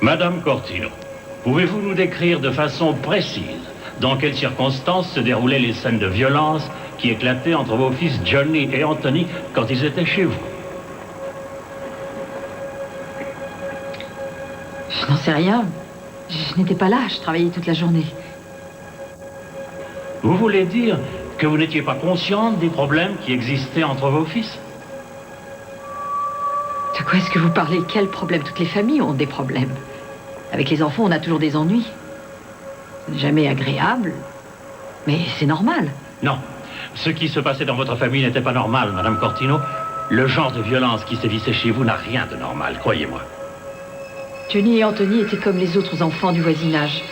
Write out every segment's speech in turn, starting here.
Madame Cortino, pouvez-vous nous décrire de façon précise dans quelles circonstances se déroulaient les scènes de violence qui éclataient entre vos fils Johnny et Anthony quand ils étaient chez vous? Je n'en sais rien. Je n'étais pas là, je travaillais toute la journée. Vous voulez dire que vous n'étiez pas consciente des problèmes qui existaient entre vos fils? De quoi est-ce que vous parlez? Quels problèmes? Toutes les familles ont des problèmes. Avec les enfants, on a toujours des ennuis. Ce n'est jamais agréable, mais c'est normal. Non. Ce qui se passait dans votre famille n'était pas normal, Madame Cortino. Le genre de violence qui sévissait chez vous n'a rien de normal, croyez-moi. Johnny et Anthony étaient comme les autres enfants du voisinage.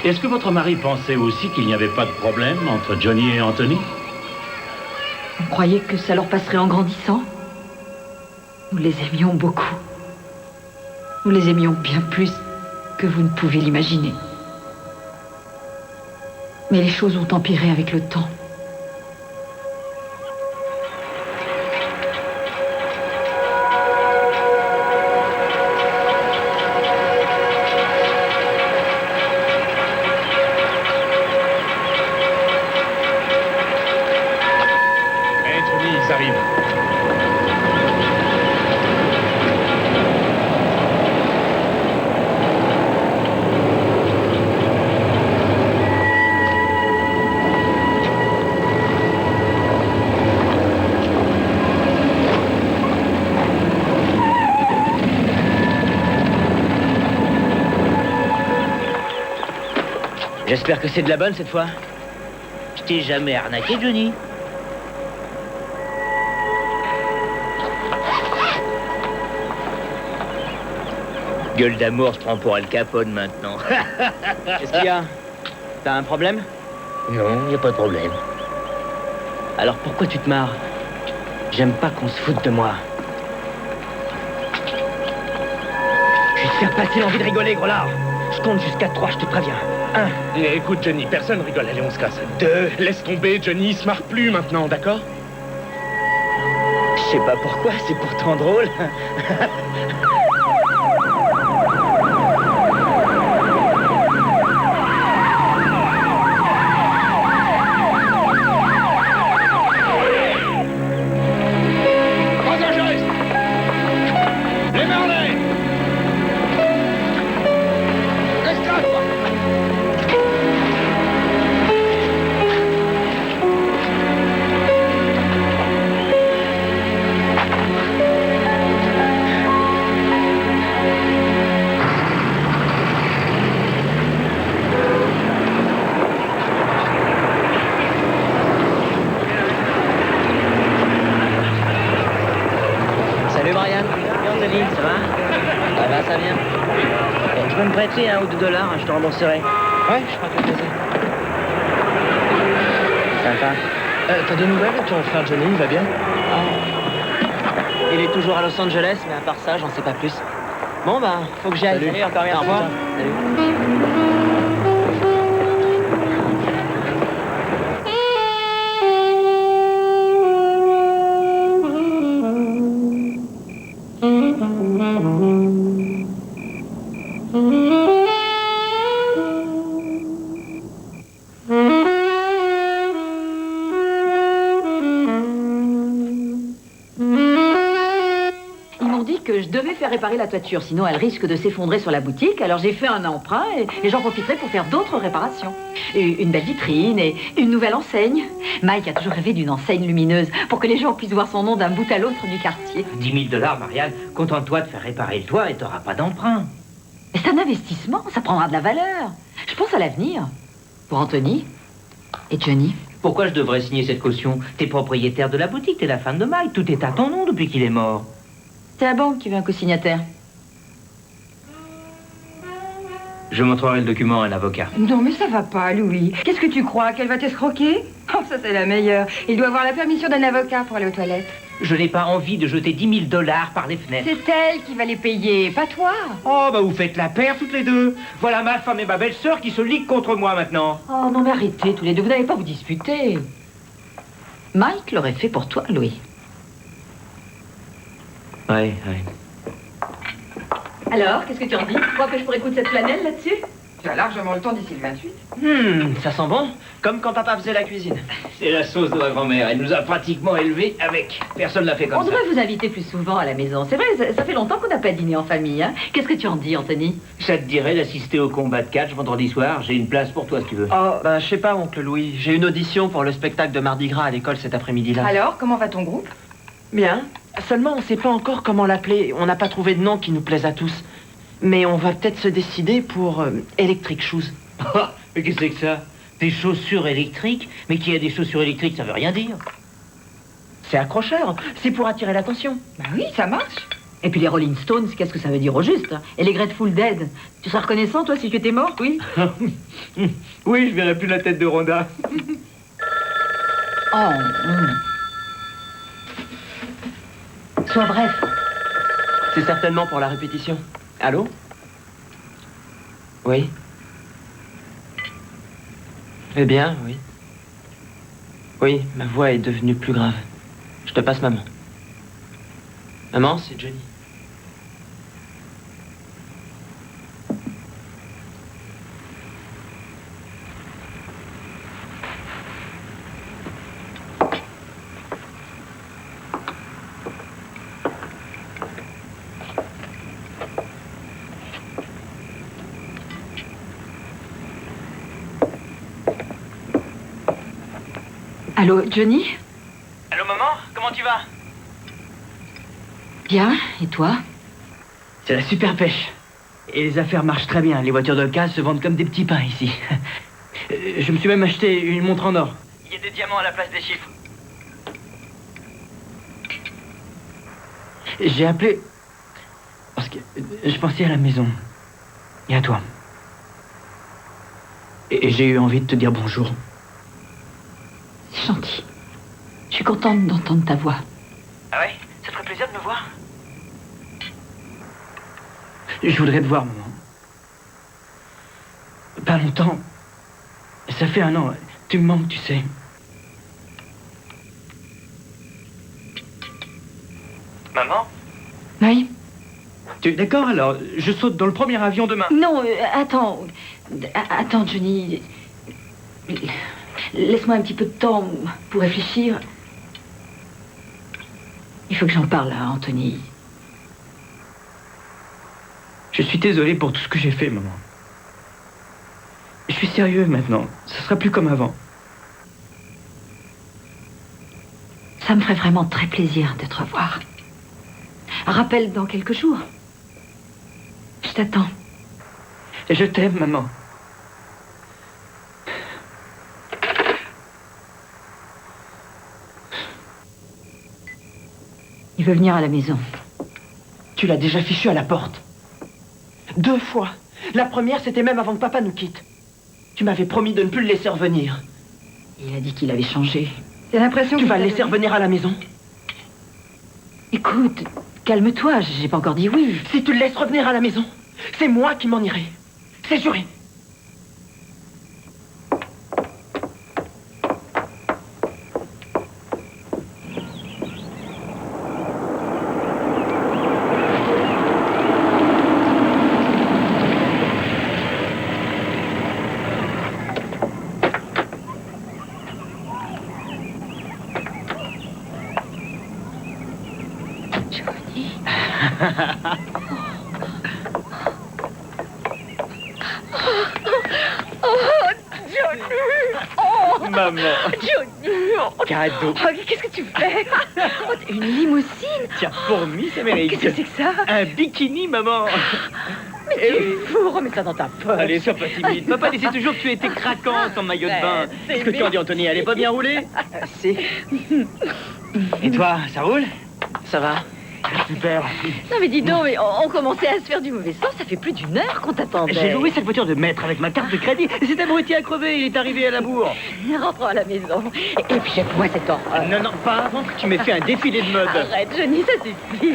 Est-ce que votre mari pensait aussi qu'il n'y avait pas de problème entre Johnny et Anthony? On croyait que ça leur passerait en grandissant. Nous les aimions beaucoup. Nous les aimions bien plus que vous ne pouvez l'imaginer. Mais les choses ont empiré avec le temps. J'espère que c'est de la bonne cette fois. Je t'ai jamais arnaqué, Johnny. Gueule d'amour se prend pour Al Capone maintenant. Qu'est-ce qu'il y a? T'as un problème? Non, y a pas de problème. Alors pourquoi tu te marres? J'aime pas qu'on se foute de moi. Je vais te faire passer l'envie de rigoler, gros lard. Je compte jusqu'à 3, je te préviens. 1. Écoute, Johnny, personne rigole. Allez, on se casse. 2. Laisse tomber, Johnny, il se marre plus maintenant, d'accord? Je sais pas pourquoi, c'est pourtant drôle. $1 ou $2, je te rembourserai. Ouais, je crois que plaisir. Sympa. T'as des nouvelles de ton frère Johnny, il va bien? Il est toujours à Los Angeles, mais à part ça, j'en sais pas plus. Bon, bah, faut que j'y aille. Salut, encore une fois. Salut. Réparer la toiture, sinon elle risque de s'effondrer sur la boutique. Alors j'ai fait un emprunt et j'en profiterai pour faire d'autres réparations. Et une belle vitrine et une nouvelle enseigne. Mike a toujours rêvé d'une enseigne lumineuse pour que les gens puissent voir son nom d'un bout à l'autre du quartier. $10 000, Marianne. Contente-toi de faire réparer le toit et t'auras pas d'emprunt. C'est un investissement, ça prendra de la valeur. Je pense à l'avenir. Pour Anthony et Johnny. Pourquoi je devrais signer cette caution? T'es propriétaire de la boutique, t'es la femme de Mike. Tout est à ton nom depuis qu'il est mort. C'est la banque qui veut un co-signataire. Je montrerai le document à un avocat. Non, mais ça va pas, Louis. Qu'est-ce que tu crois? Qu'elle va t'escroquer? Oh, ça, c'est la meilleure. Il doit avoir la permission d'un avocat pour aller aux toilettes. Je n'ai pas envie de jeter $10 000 par les fenêtres. C'est elle qui va les payer, pas toi. Oh, bah vous faites la paire toutes les deux. Voilà ma femme et ma belle-sœur qui se liguent contre moi maintenant. Oh, non, mais arrêtez tous les deux, vous n'allez pas vous disputer. Mike l'aurait fait pour toi, Louis. Ouais. Alors, qu'est-ce que tu en dis? Tu crois que je pourrais coudre cette flanelle là-dessus? Tu as largement le temps d'ici le 28. Ça sent bon. Comme quand papa faisait la cuisine. C'est la sauce de ma grand-mère. Elle nous a pratiquement élevés avec. Personne l'a fait comme On ça. devrait vous inviter plus souvent à la maison. C'est vrai, ça fait longtemps qu'on n'a pas dîné en famille. Hein. Qu'est-ce que tu en dis, Anthony? Ça te dirait d'assister au combat de catch vendredi soir? J'ai une place pour toi si tu veux. Oh, ben je sais pas, oncle Louis. J'ai une audition pour le spectacle de Mardi Gras à l'école cet après-midi-là. Alors, comment va ton groupe? Bien. Seulement, on sait pas encore comment l'appeler. On n'a pas trouvé de nom qui nous plaise à tous. Mais on va peut-être se décider pour Electric Shoes. Mais qu'est-ce que c'est que ça? Des chaussures électriques? Mais qui a des chaussures électriques, ça veut rien dire. C'est accrocheur. C'est pour attirer l'attention. Bah oui, ça marche. Et puis les Rolling Stones, qu'est-ce que ça veut dire au juste? Et les Grateful Dead? Tu serais reconnaissant, toi, si tu étais mort, oui? Oui, je verrai plus la tête de Rhoda. Oh. Sois bref. C'est certainement pour la répétition. Allô? Oui. Eh bien, oui. Oui, ma voix est devenue plus grave. Je te passe maman. Maman, c'est Johnny. Allô, Johnny? Allô, maman? Comment tu vas? Bien, et toi? C'est la super pêche. Et les affaires marchent très bien. Les voitures d'occasion se vendent comme des petits pains ici. Je me suis même acheté une montre en or. Il y a des diamants à la place des chiffres. J'ai appelé parce que je pensais à la maison et à toi. Et j'ai eu envie de te dire bonjour. C'est gentil. Je suis contente d'entendre ta voix. Ah ouais? Ça te ferait plaisir de me voir? Je voudrais te voir, maman. Pas longtemps. Ça fait 1 an. Tu me manques, tu sais. Maman? Oui? Tu es d'accord alors? Je saute dans le premier avion demain. Non, attends. Attends, Johnny. Laisse-moi un petit peu de temps pour réfléchir. Il faut que j'en parle à Anthony. Je suis désolé pour tout ce que j'ai fait, maman. Je suis sérieux maintenant. Ce sera plus comme avant. Ça me ferait vraiment très plaisir de te revoir. Rappelle dans quelques jours. Je t'attends. Et je t'aime, maman. Il veut venir à la maison. Tu l'as déjà fichu à la porte. 2 fois. La première, c'était même avant que papa nous quitte. Tu m'avais promis de ne plus le laisser revenir. Il a dit qu'il avait changé. J'ai l'impression Tu que vas le laisser revenir à la maison. Écoute, calme-toi, j'ai pas encore dit oui. Si tu le laisses revenir à la maison, c'est moi qui m'en irai. C'est juré. Maman. Johnny! Cadeau. Oh, qu'est-ce que tu fais? Oh, une limousine? Tiens, fourmis, ça mérite. Qu'est-ce que c'est que ça? Un bikini, maman. Mais tu es fou, remets ça dans ta poche. Allez, sois pas timide. Papa disait toujours que tu étais craquante en maillot de bain. C'est Qu'est-ce que tu en dis, Anthony? Elle est pas bien roulée? Si. Et toi, ça roule? Ça va. Super. Non mais dis donc, mais on commençait à se faire du mauvais sens, ça fait plus d'1 heure qu'on t'attendait. J'ai loué cette voiture de maître avec ma carte de crédit. Et cet abruti a crevé, il est arrivé à la bourre. Rentrons à la maison. Et puis jette-moi cette horreur. Non, non, pas avant que tu m'aies fait un défilé de mode. Arrête, Johnny, ça suffit.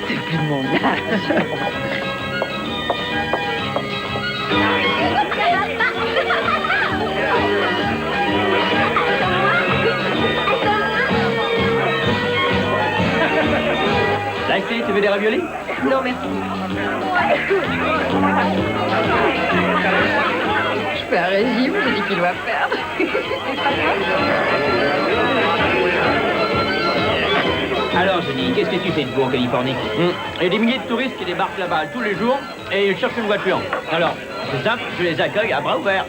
C'est plus de mon âge. Leslie, tu veux des raviolis? Non, merci. Je fais un régime, j'ai 10 kilos à perdre. Alors, Johnny, qu'est-ce que tu fais de beau en Californie? Il y a des milliers de touristes qui débarquent là-bas tous les jours et ils cherchent une voiture. Alors, c'est simple, je les accueille à bras ouverts.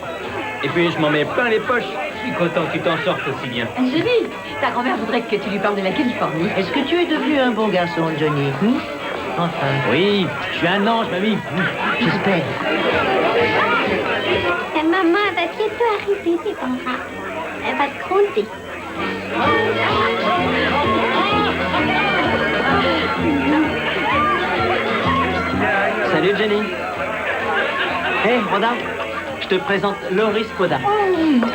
Et puis, je m'en mets plein les poches. Je suis content que tu t'en sortes aussi bien. Johnny, ta grand-mère voudrait que tu lui parles de la Californie. Est-ce que tu es devenu un bon garçon, Johnny? Enfin. Oui, je suis un ange, mamie. J'espère. Ta maman, elle va bientôt arriver, c'est pas grave. Elle va te gronder. Salut, Jenny. Hé, Rhoda, je te présente Loris Poda.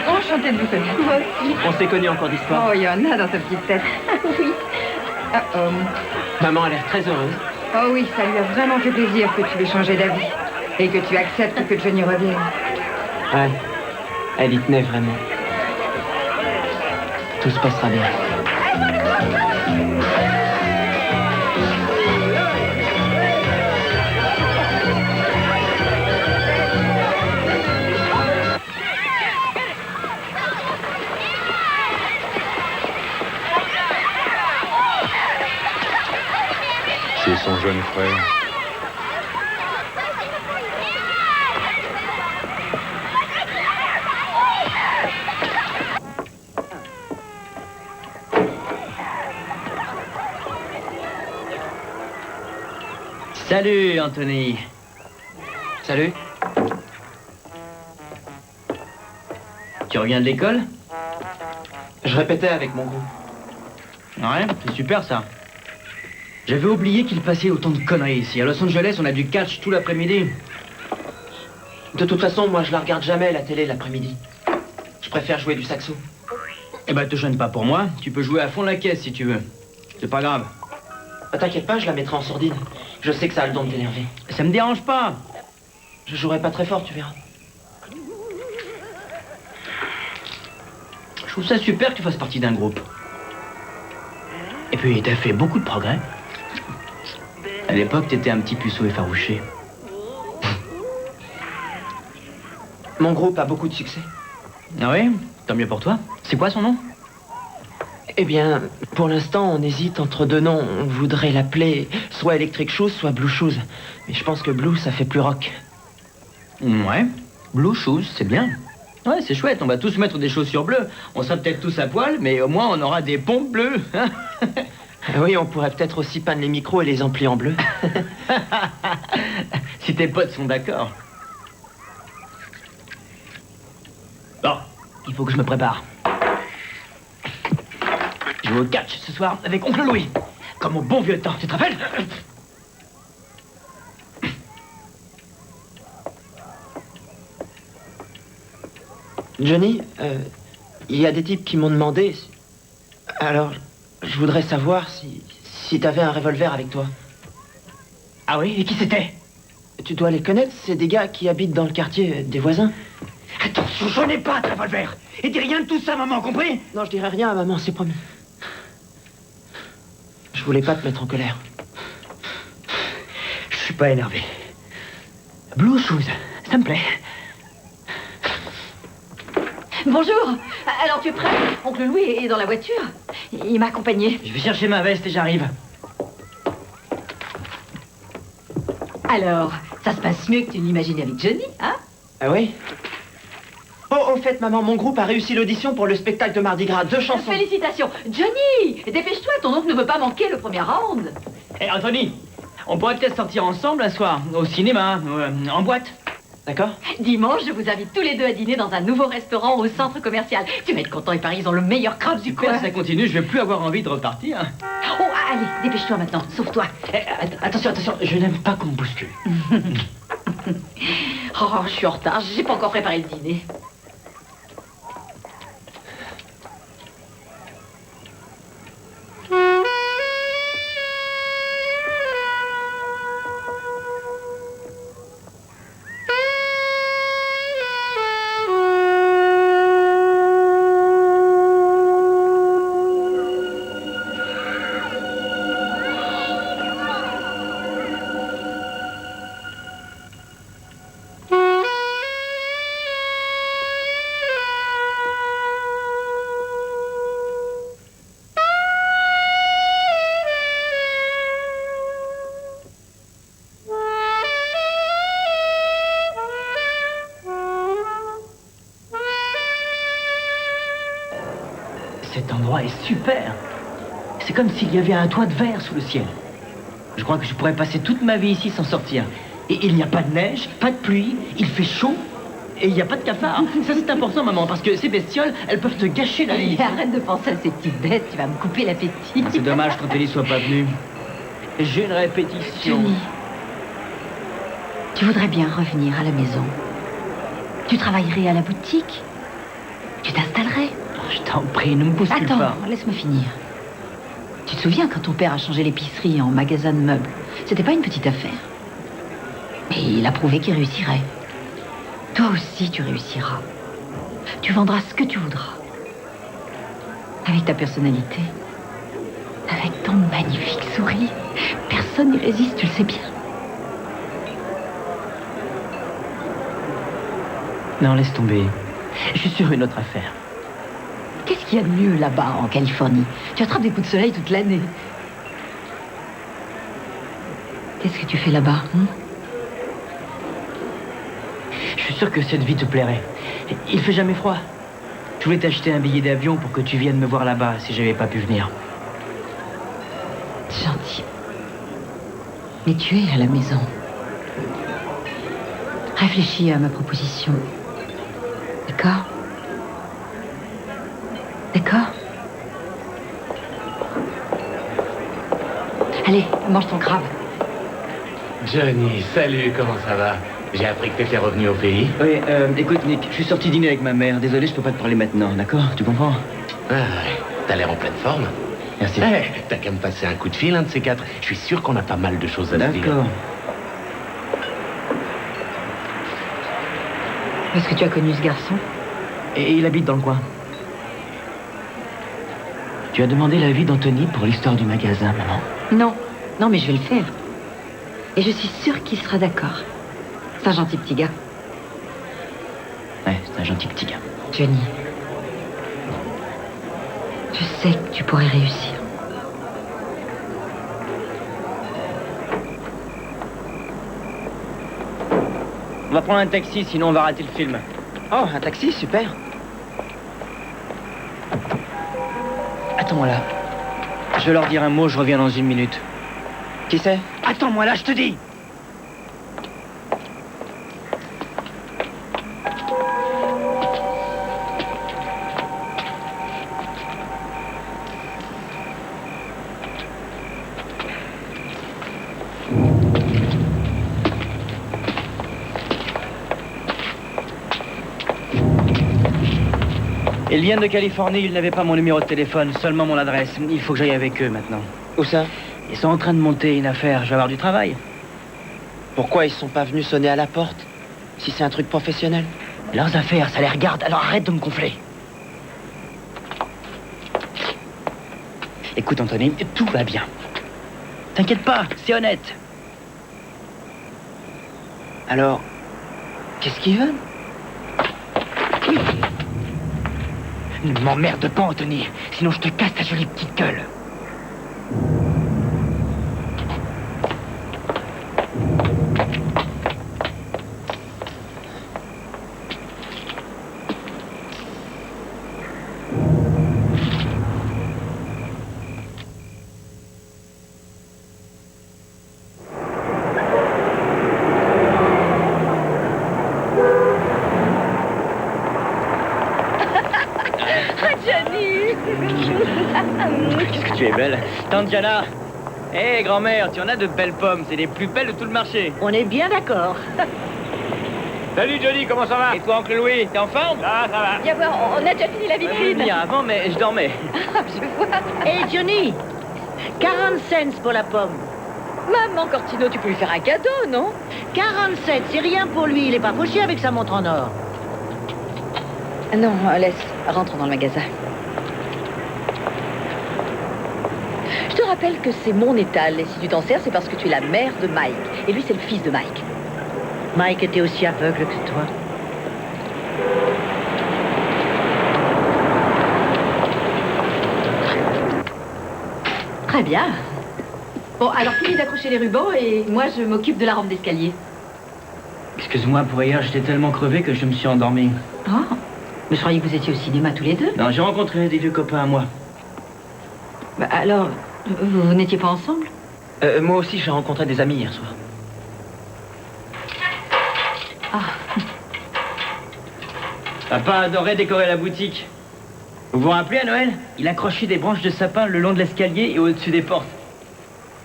Enchantée de vous connaître. Moi aussi. On s'est connus en cours d'histoire. Oh, il y en a dans sa petite tête. Oui. Ah, oh. Maman a l'air très heureuse. Oh oui, ça lui a vraiment fait plaisir que tu aies changé d'avis. Et que tu acceptes que Johnny revienne. Ouais, elle y tenait vraiment. Tout se passera bien. C'est son jeune frère. Salut, Anthony. Salut. Tu reviens de l'école? Je répétais avec mon groupe. Ouais, c'est super ça. J'avais oublié qu'il passait autant de conneries ici. À Los Angeles, on a du catch tout l'après-midi. De toute façon, moi, je la regarde jamais, la télé, l'après-midi. Je préfère jouer du saxo. Eh ben, te gêne pas pour moi. Tu peux jouer à fond la caisse si tu veux. C'est pas grave. Ah, t'inquiète pas, je la mettrai en sourdine. Je sais que ça a le don de t'énerver. Ça me dérange pas. Je jouerai pas très fort, tu verras. Je trouve ça super que tu fasses partie d'un groupe. Et puis, t'as fait beaucoup de progrès. À l'époque, t'étais un petit puceau effarouché. Mon groupe a beaucoup de succès. Ah oui? Tant mieux pour toi. C'est quoi son nom? Eh bien, pour l'instant, on hésite entre deux noms. On voudrait l'appeler soit Electric Shoes, soit Blue Shoes. Mais je pense que Blue, ça fait plus rock. Ouais. Blue Shoes, c'est bien. Ouais, c'est chouette. On va tous mettre des chaussures bleues. On sera peut-être tous à poil, mais au moins, on aura des pompes bleues. Hein. Oui, on pourrait peut-être aussi peindre les micros et les amplis en bleu. Si tes potes sont d'accord. Bon, il faut que je me prépare. Je vais au catch ce soir avec Oncle Louis. Comme au bon vieux temps, tu te rappelles? Johnny, il y a des types qui m'ont demandé... Alors, je voudrais savoir si t'avais un revolver avec toi. Ah oui? Et qui c'était? Tu dois les connaître, c'est des gars qui habitent dans le quartier des voisins. Attention, je n'ai pas de revolver. Et dis rien de tout ça, maman, compris? Non, je dirai rien à maman, c'est promis. Je voulais pas te mettre en colère. Je suis pas énervé. Blue Shoes, ça me plaît. Bonjour. Alors, tu es prêt? Oncle Louis est dans la voiture. Il m'a accompagné. Je vais chercher ma veste et j'arrive. Alors, ça se passe mieux que tu l'imaginais avec Johnny, hein? Ah oui? Oh, au fait, maman, mon groupe a réussi l'audition pour le spectacle de Mardi Gras. 2 chansons. Félicitations. Johnny, dépêche-toi, ton oncle ne veut pas manquer le premier round. Hé, Anthony, on pourrait peut-être sortir ensemble un soir, au cinéma, en boîte. D'accord? Dimanche, je vous invite tous les deux à dîner dans un nouveau restaurant au centre commercial. Tu vas être content, et Paris, ils ont le meilleur crabe du coin. Si ça continue, je vais plus avoir envie de repartir. Oh, allez, dépêche-toi maintenant, sauve-toi. Attention, je n'aime pas qu'on me bouscule. Oh, je suis en retard, j'ai pas encore préparé le dîner. endroit est super. C'est comme s'il y avait un toit de verre sous le ciel. Je crois que je pourrais passer toute ma vie ici sans sortir. Et il n'y a pas de neige, pas de pluie, il fait chaud. Et il n'y a pas de cafards. Ça, c'est important, maman, parce que ces bestioles, elles peuvent te gâcher la vie. Arrête de penser à ces petites bêtes, tu vas me couper l'appétit. C'est dommage qu'Anthony soit pas venu. J'ai une répétition. Johnny, tu voudrais bien revenir à la maison. Tu travaillerais à la boutique. Tu t'installerais. Je t'en prie, ne me bouscule Attends, pas. laisse-moi finir. Tu te souviens quand ton père a changé l'épicerie en magasin de meubles? C'était pas une petite affaire. Mais il a prouvé qu'il réussirait. Toi aussi, tu réussiras. Tu vendras ce que tu voudras. Avec ta personnalité. Avec ton magnifique sourire. Personne n'y résiste, tu le sais bien. Non, laisse tomber. Je suis sur une autre affaire. Qu'est-ce qu'il y a de mieux là-bas, en Californie? Tu attrapes des coups de soleil toute l'année. Qu'est-ce que tu fais là-bas, hein? Je suis sûr que cette vie te plairait. Il fait jamais froid. Je voulais t'acheter un billet d'avion pour que tu viennes me voir là-bas si j'avais pas pu venir. C'est gentil. Mais tu es à la maison. Réfléchis à ma proposition. D'accord? D'accord? Allez, mange ton crabe. Johnny, salut, comment ça va? J'ai appris que t'étais revenu au pays. Oui, écoute, Nick, je suis sorti dîner avec ma mère. Désolé, je peux pas te parler maintenant, d'accord? Tu comprends? Ah ouais, t'as l'air en pleine forme. Merci. Eh, t'as qu'à me passer un coup de fil, un de ces quatre. Je suis sûr qu'on a pas mal de choses à se dire. D'accord. Est-ce que tu as connu ce garçon? Et il habite dans le coin. Tu as demandé l'avis d'Anthony pour l'histoire du magasin, maman? Non, non, mais je vais le faire. Et je suis sûre qu'il sera d'accord. C'est un gentil petit gars. Ouais, c'est un gentil petit gars. Johnny, je sais que tu pourrais réussir. On va prendre un taxi, sinon on va rater le film. Oh, un taxi, super. Attends-moi là. Je vais leur dire un mot, je reviens dans 1 minute. Qui c'est? Attends-moi là, je te dis! Ils viennent de Californie, ils n'avaient pas mon numéro de téléphone, seulement mon adresse. Il faut que j'aille avec eux maintenant. Où ça? Ils sont en train de monter une affaire, je vais avoir du travail. Pourquoi ils sont pas venus sonner à la porte? Si c'est un truc professionnel. Leurs affaires, ça les regarde, alors arrête de me gonfler. Écoute, Anthony, tout va bien. T'inquiète pas, c'est honnête. Alors, qu'est-ce qu'ils veulent? Ne m'emmerde pas, Anthony, sinon je te casse ta jolie petite gueule. Qu'est-ce que tu es belle. Tante Jana. Hé, grand-mère, tu en as de belles pommes. C'est les plus belles de tout le marché. On est bien d'accord. Salut Johnny, comment ça va? Et toi, oncle Louis, t'es en forme? Ah, ça va. Viens voir, on a déjà fini la Je voulais vitrine. venir avant, mais je dormais. Je vois. Hé, Johnny, 40 cents pour la pomme. Maman Cortino, tu peux lui faire un cadeau, non? 47, c'est rien pour lui. Il est pas fauché avec sa montre en or. Non, laisse. Rentre dans le magasin. Je te rappelle que c'est mon étal. Et si tu t'en sers, c'est parce que tu es la mère de Mike. Et lui, c'est le fils de Mike. Mike était aussi aveugle que toi. Très bien. Bon, alors finis d'accrocher les rubans et moi, je m'occupe de la rampe d'escalier. Excuse-moi, pour hier, j'étais tellement crevé que je me suis endormi. Oh, mais je croyais que vous étiez au cinéma tous les deux. Non, j'ai rencontré des vieux copains à moi. Bah alors, vous n'étiez pas ensemble? Moi aussi, j'ai rencontré des amis hier soir. Ah. Papa adorait décorer la boutique. Vous vous rappelez à Noël? Il accrochait des branches de sapin le long de l'escalier et au-dessus des portes.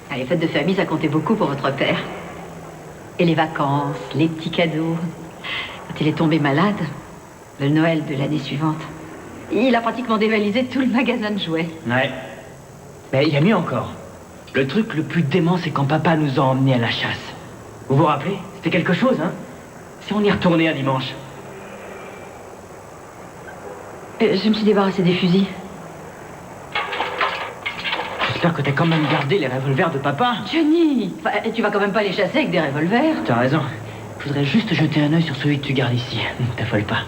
Ah, les fêtes de famille, ça comptait beaucoup pour votre père. Et les vacances, les petits cadeaux. Quand il est tombé malade, le Noël de l'année suivante, il a pratiquement dévalisé tout le magasin de jouets. Ouais. Mais il y a mieux encore. Le truc le plus dément, c'est quand papa nous a emmenés à la chasse. Vous vous rappelez? C'était quelque chose, hein? Si on y retournait un dimanche. Je me suis débarrassée des fusils. J'espère que t'as quand même gardé les revolvers de papa. Johnny, enfin, tu vas quand même pas les chasser avec des revolvers. T'as raison. Je voudrais juste jeter un œil sur celui que tu gardes ici. T'affole pas.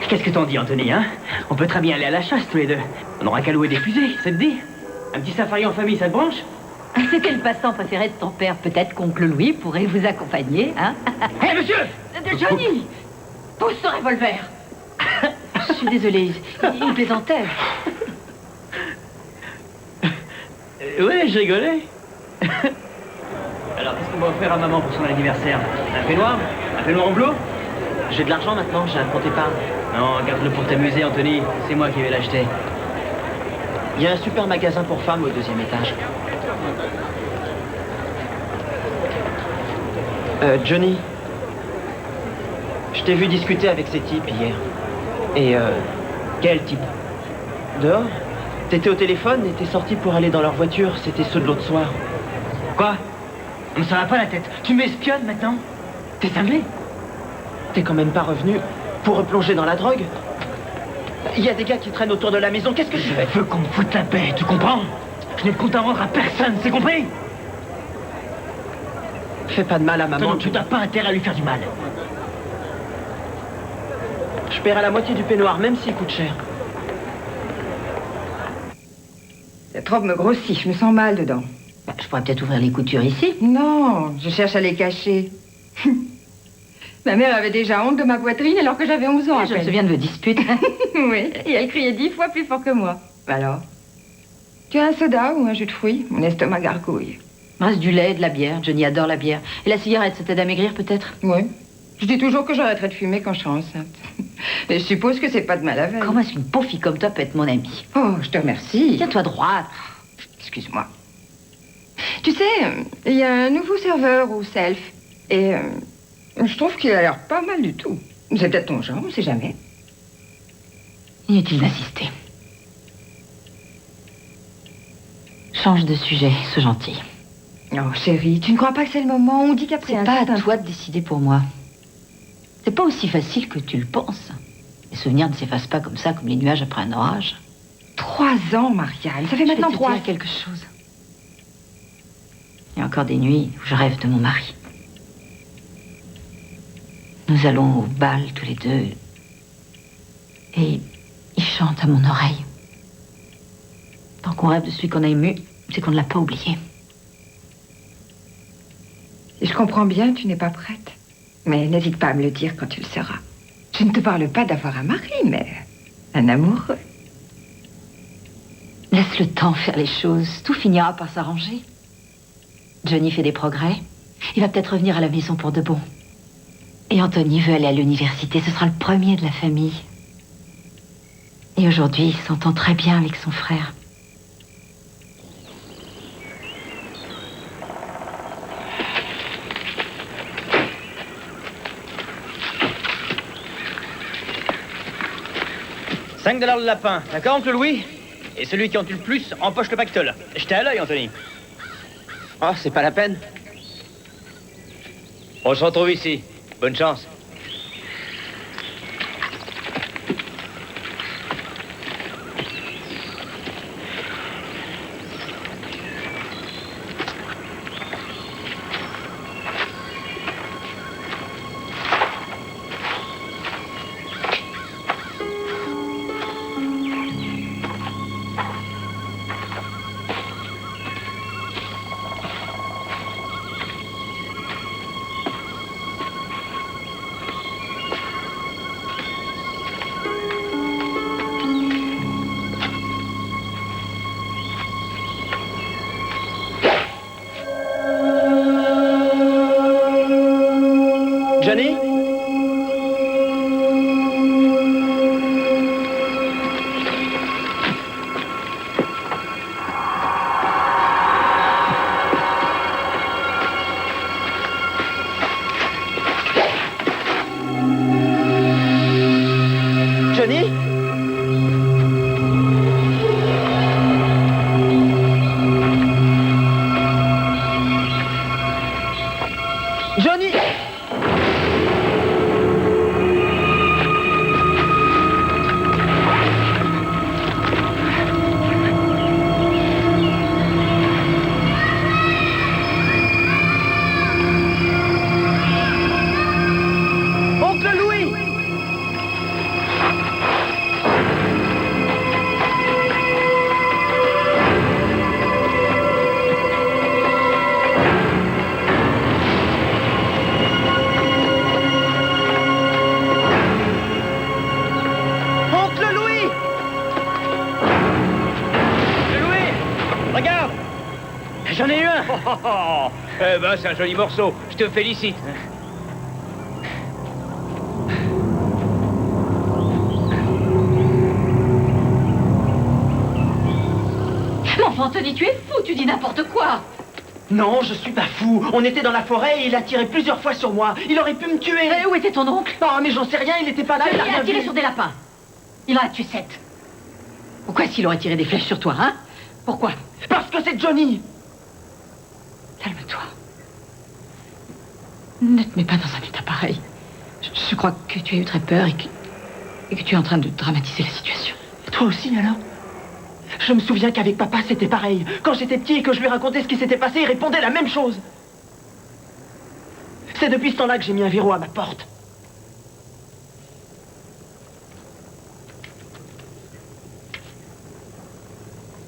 Qu'est-ce que t'en dis, Anthony, hein? On peut très bien aller à la chasse, tous les deux. On n'aura qu'à louer des fusées, ça te dit? Un petit safari en famille, ça te branche? C'était le passe-temps préféré de ton père. Peut-être qu'oncle Louis pourrait vous accompagner, hein? Hé, monsieur! Johnny! Pousse ce revolver! Je suis désolée, il plaisantait. Ouais, je rigolais. Alors, qu'est-ce qu'on va offrir à maman pour son anniversaire? Un peignoir? Un peignoir en bleu? J'ai de l'argent maintenant, j'ai un compte épargne. Non, garde-le pour t'amuser, Anthony. C'est moi qui vais l'acheter. Il y a un super magasin pour femmes au 2e étage. Johnny, je t'ai vu discuter avec ces types hier. Et quel type? Dehors? T'étais au téléphone et t'es sorti pour aller dans leur voiture. C'était ceux de l'autre soir. Quoi? Mais ça va pas la tête. Tu m'espionnes maintenant? T'es cinglé? T'es quand même pas revenu pour replonger dans la drogue? Il y a des gars qui traînent autour de la maison. Qu'est-ce que tu fais? Je veux qu'on me foute la paix, tu comprends? Je n'ai de compte à rendre à personne, c'est compris? Fais pas de mal à maman. Non, tu n'as pas intérêt à lui faire du mal. Je paierai la moitié du peignoir, même s'il coûte cher. Cette robe me grossit, je me sens mal dedans. Bah, je pourrais peut-être ouvrir les coutures ici. Non, je cherche à les cacher. Ma mère avait déjà honte de ma poitrine alors que j'avais 11 ans. Je me souviens de vos disputes. Oui, et elle criait 10 fois plus fort que moi. Alors? Tu as un soda ou un jus de fruits? Mon estomac gargouille. Il reste du lait, de la bière. Johnny adore la bière. Et la cigarette, ça t'aide à maigrir peut-être? Oui. Je dis toujours que j'arrêterai de fumer quand je serai enceinte. Et je suppose que c'est pas de mal à veille. Comment est-ce qu'une pauvre fille comme toi peut être mon amie? Oh, je te remercie. Tiens-toi droite. Excuse-moi. Tu sais, il y a un nouveau serveur au self. Et je trouve qu'il a l'air pas mal du tout. C'est peut-être ton genre, on sait jamais. Inutile d'insister. Change de sujet, sois gentil. Oh, chérie, tu ne crois pas que c'est le moment? On dit qu'après C'est pas à toi de décider pour moi. C'est pas aussi facile que tu le penses. Les souvenirs ne s'effacent pas comme ça, comme les nuages après un orage. 3 ans, Marianne. Ça fait maintenant 3 ans. Je vais te dire quelque chose. Il y a encore des nuits où je rêve de mon mari. Nous allons au bal tous les deux. Et il chante à mon oreille. Tant qu'on rêve de celui qu'on a ému, c'est qu'on ne l'a pas oublié. Et je comprends bien, tu n'es pas prête. Mais n'hésite pas à me le dire quand tu le seras. Je ne te parle pas d'avoir un mari, mais un amoureux. Laisse le temps faire les choses. Tout finira par s'arranger. Johnny fait des progrès. Il va peut-être revenir à la maison pour de bon. Et Anthony veut aller à l'université. Ce sera le premier de la famille. Et aujourd'hui, il s'entend très bien avec son frère. $5 le lapin, d'accord, oncle Louis? Et celui qui en tue le plus empoche le pactole. Jetez à l'œil, Anthony. Oh, c'est pas la peine. On se retrouve ici. Bonne chance. J'en ai eu un. Eh ben, c'est un joli morceau. Je te félicite. Mais enfin, Anthony, tu es fou, tu dis n'importe quoi. Non, je suis pas fou. On était dans la forêt et il a tiré plusieurs fois sur moi. Il aurait pu me tuer. Où était ton oncle? Oh, mais j'en sais rien, il était pas là. Il a a rien tiré vu. sur des lapins. Il en a tué 7. Pourquoi s'il aurait tiré des flèches sur toi, hein? Pourquoi? Parce que c'est Johnny. Calme-toi. Ne te mets pas dans un état pareil. Je crois que tu as eu très peur et que tu es en train de dramatiser la situation. Toi aussi, alors? Je me souviens qu'avec papa, c'était pareil. Quand j'étais petit et que je lui racontais ce qui s'était passé, il répondait la même chose. C'est depuis ce temps-là que j'ai mis un verrou à ma porte.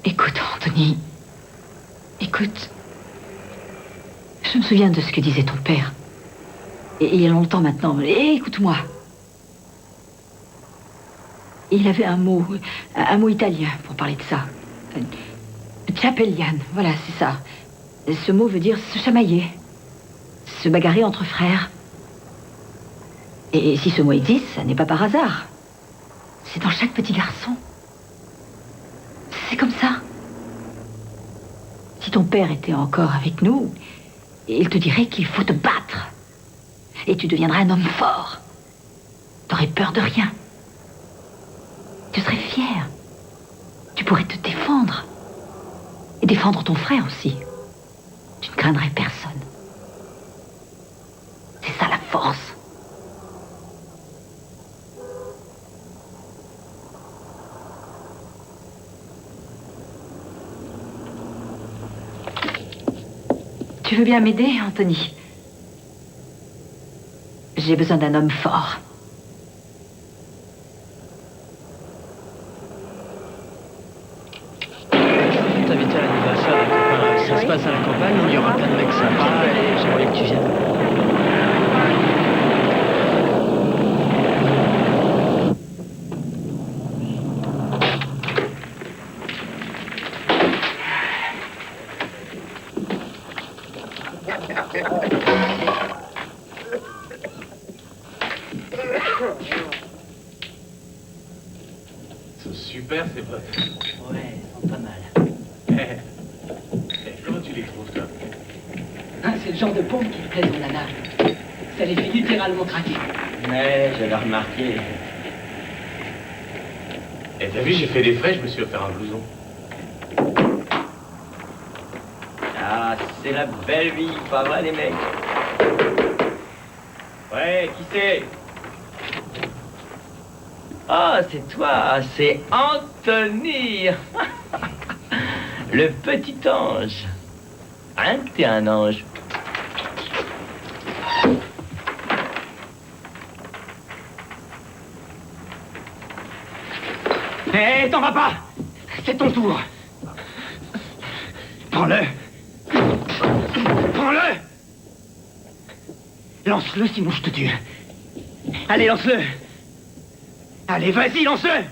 Écoute, Anthony. Écoute. Je me souviens de ce que disait ton père. Et il y a longtemps maintenant. Et écoute-moi. Il avait un mot italien pour parler de ça. Chapelian, voilà, c'est ça. Ce mot veut dire se chamailler. Se bagarrer entre frères. Et si ce mot existe, ça n'est pas par hasard. C'est dans chaque petit garçon. C'est comme ça. Si ton père était encore avec nous, il te dirait qu'il faut te battre. Et tu deviendras un homme fort. T'aurais peur de rien. Tu serais fier. Tu pourrais te défendre. Et défendre ton frère aussi. Tu ne craindrais personne. C'est ça la force. Tu veux bien m'aider, Anthony? J'ai besoin d'un homme fort. T'inviter à l'anniversaire d'un copain. Ça se passe à la campagne, il y aura plein de mecs sympas et j'aimerais que tu viennes. C'est super ces bottes. Ouais, ils sont pas mal. Comment tu les trouves, toi? Hein, c'est le genre de pompe qui me plaît dans la nage. Ça les fait littéralement craquer. Ouais, j'avais remarqué. Et t'as vu, j'ai fait des frais, je me suis offert un blouson. Ah, c'est la belle vie, pas vrai les mecs? Ouais, qui c'est? Ah, c'est toi, c'est Anthony. Le petit ange. Hein, t'es un ange. Hé, t'en vas pas! C'est ton tour! Prends-le! Prends-le! Lance-le, sinon je te tue. Allez, lance-le! Allez, vas-y, lance-le!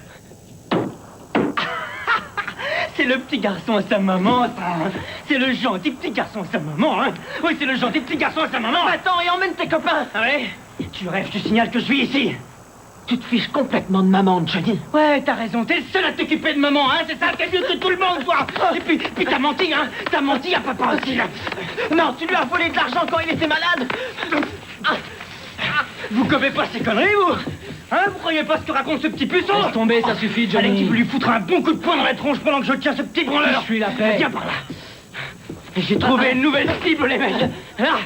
C'est le petit garçon à sa maman, ça! Hein. C'est le gentil petit garçon à sa maman, hein! Oui, c'est le gentil petit garçon à sa maman! Attends, et emmène tes copains! Ah ouais? Tu rêves, je te signale que je suis ici! Tu te fiches complètement de maman, Johnny. Ouais, t'as raison, t'es le seul à t'occuper de maman, hein, c'est ça, t'es mieux que tout le monde, toi. Et puis t'as menti, hein, t'as menti à papa aussi, là. Non, tu lui as volé de l'argent quand il était malade. Vous gobez pas ces conneries, vous? Hein, vous croyez pas ce que raconte ce petit puceau? Laisse tomber, ça suffit, Johnny. Allez, tu peux lui foutre un bon coup de poing dans la tronche pendant que je tiens ce petit branleur. Je suis la paix. Viens par là. J'ai trouvé une nouvelle cible, les mecs. Là.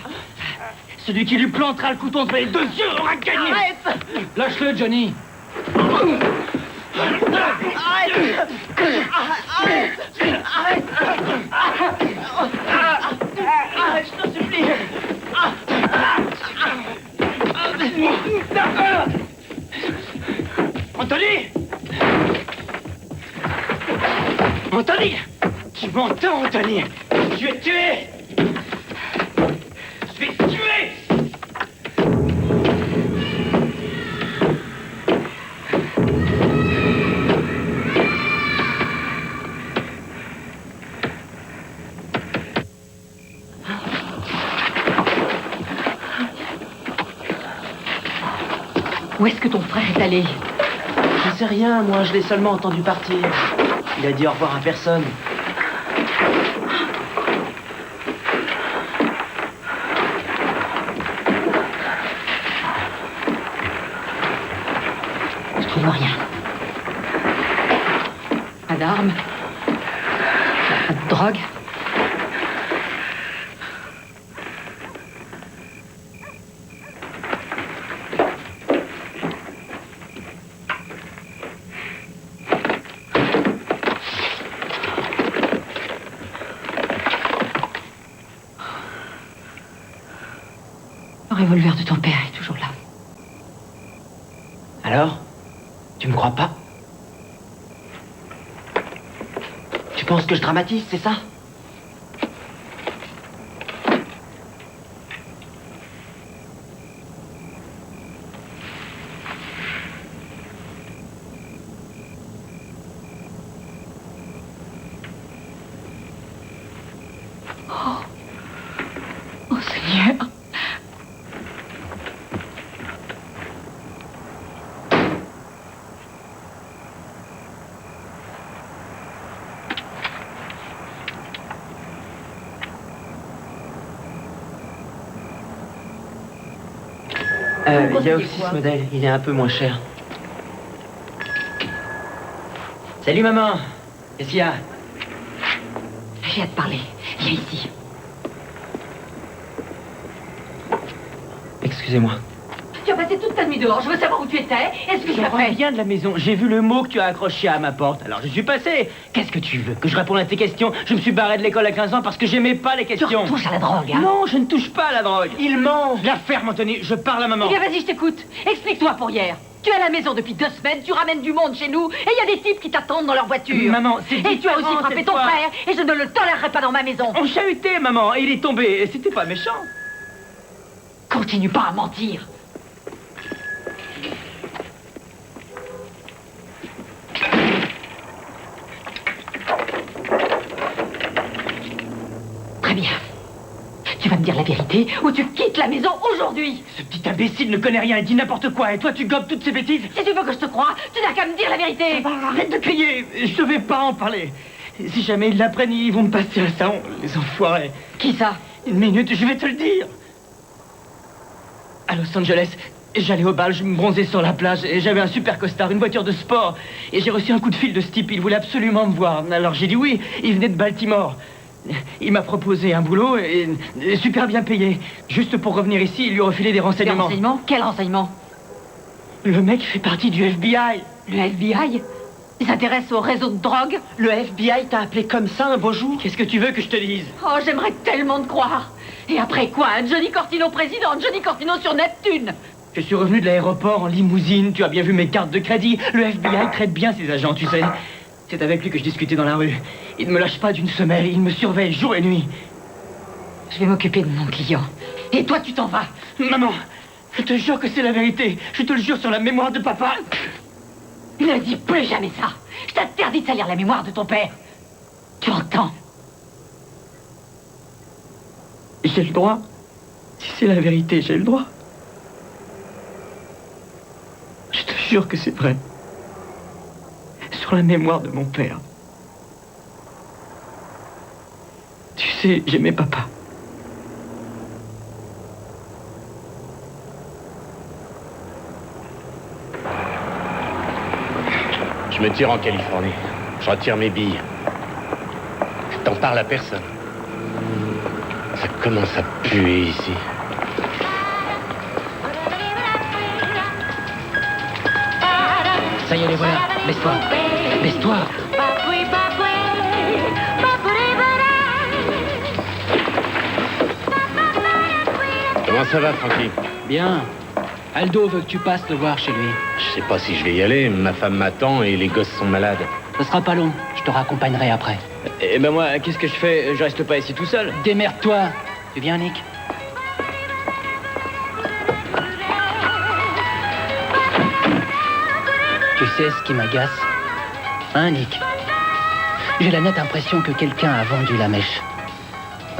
Celui qui lui plantera le couteau entre les deux yeux aura gagné. Arrête! Lâche-le, Johnny. Arrête! Arrête! Arrête! Arrête, je t'en supplie. Anthony! Anthony! Tu m'entends, Anthony? Je vais te tuer! Je vais te tuer! Où est-ce que ton frère est allé? Je sais rien, moi, je l'ai seulement entendu partir. Il a dit au revoir à personne. Je trouve rien. Pas d'armes. Pas de drogue. Le revolver de ton père est toujours là. Alors? Tu me crois pas? Tu penses que je dramatise, c'est ça? Oh Seigneur. Il y a aussi ce modèle, il est un peu moins cher. Salut maman. Qu'est-ce qu'il y a? J'ai à te parler. Viens ici. Excusez-moi. Tu as passé toute ta nuit dehors. Je veux savoir où tu étais. Est-ce que tu as fait? Reviens de la maison. J'ai vu le mot que tu as accroché à ma porte. Alors je suis passé. Qu'est-ce que tu veux? Que je réponde à tes questions? Je me suis barré de l'école à 15 ans parce que j'aimais pas les questions. Tu touches à la drogue, hein? Non, je ne touche pas à la drogue. Il ment. La ferme, Anthony. Je parle à maman. Eh bien, vas-y, je t'écoute. Explique-toi pour hier. Tu es à la maison depuis 2 semaines, tu ramènes du monde chez nous, et il y a des types qui t'attendent dans leur voiture. Maman, c'est Et tu as aussi différent, frappé cette ton fois. frère, et je ne le tolérerai pas dans ma maison. On chahutait, maman, et il est tombé. Et c'était pas méchant. Continue pas à mentir. Très bien. Tu vas me dire la vérité ou tu quittes la maison aujourd'hui. Ce petit imbécile ne connaît rien, il dit n'importe quoi. Et toi, tu gobes toutes ces bêtises. Si tu veux que je te croie, tu n'as qu'à me dire la vérité. Arrête de crier. Je ne vais pas en parler. Si jamais ils l'apprennent, ils vont me passer à ça, les enfoirés. Qui ça? Une minute, je vais te le dire. À Los Angeles, j'allais au bal, je me bronzais sur la plage, et j'avais un super costard, une voiture de sport. Et j'ai reçu un coup de fil de ce type, il voulait absolument me voir. Alors j'ai dit oui, il venait de Baltimore. Il m'a proposé un boulot, et super bien payé. Juste pour revenir ici, il lui a refilé des Des renseignements. renseignements? Quels renseignements? Le mec fait partie du FBI. Le FBI? Il s'intéresse au réseau de drogue? Le FBI t'a appelé comme ça un beau jour? Qu'est-ce que tu veux que je te dise? Oh, j'aimerais tellement te croire. Et après quoi? Johnny Cortino président, Johnny Cortino sur Neptune. Je suis revenu de l'aéroport en limousine, tu as bien vu mes cartes de crédit. Le FBI traite bien ses agents, tu sais. C'est avec lui que je discutais dans la rue. Il ne me lâche pas d'une semelle, il me surveille jour et nuit. Je vais m'occuper de mon client. Et toi, tu t'en vas. Maman, je te jure que c'est la vérité. Je te le jure sur la mémoire de papa. Ne dis plus jamais ça. Je t'interdis de salir la mémoire de ton père. Tu entends? J'ai le droit. Si c'est la vérité, j'ai le droit. Je te jure que c'est vrai. Sur la mémoire de mon père. Tu sais, j'aimais papa. Je me tire en Californie. Je retire mes billes. T'en parles à personne. Ça commence à puer ici. Ça y est, les voilà. Baisse-toi. Baisse-toi. Comment ça va, Francky? Bien. Aldo veut que tu passes le voir chez lui. Je sais pas si je vais y aller. Ma femme m'attend et les gosses sont malades. Ce sera pas long. Je te raccompagnerai après. Eh ben moi, qu'est-ce que je fais? Je reste pas ici tout seul. Démerde-toi. Tu viens, Nick? Tu sais ce qui m'agace? Hein, Nick? J'ai la nette impression que quelqu'un a vendu la mèche.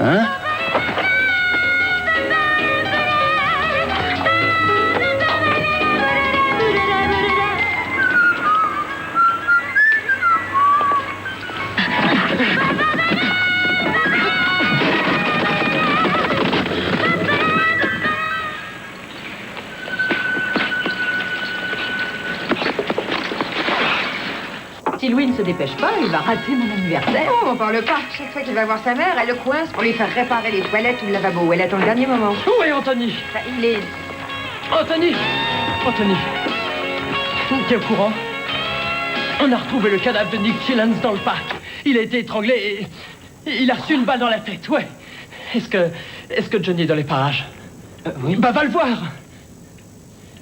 Hein? si Louis ne se dépêche pas, il va rater mon anniversaire. Oh, on parle pas. Chaque fois qu'il va voir sa mère, elle le coince pour lui faire réparer les toilettes ou le lavabo. Elle attend le dernier moment. Où est Anthony? Il est... Anthony! Anthony! T'es au courant? On a retrouvé le cadavre de Nick Chillens dans le parc. Il a été étranglé et il a reçu une balle dans la tête, ouais. Est-ce que Johnny est dans les parages? Oui. Bah, va le voir!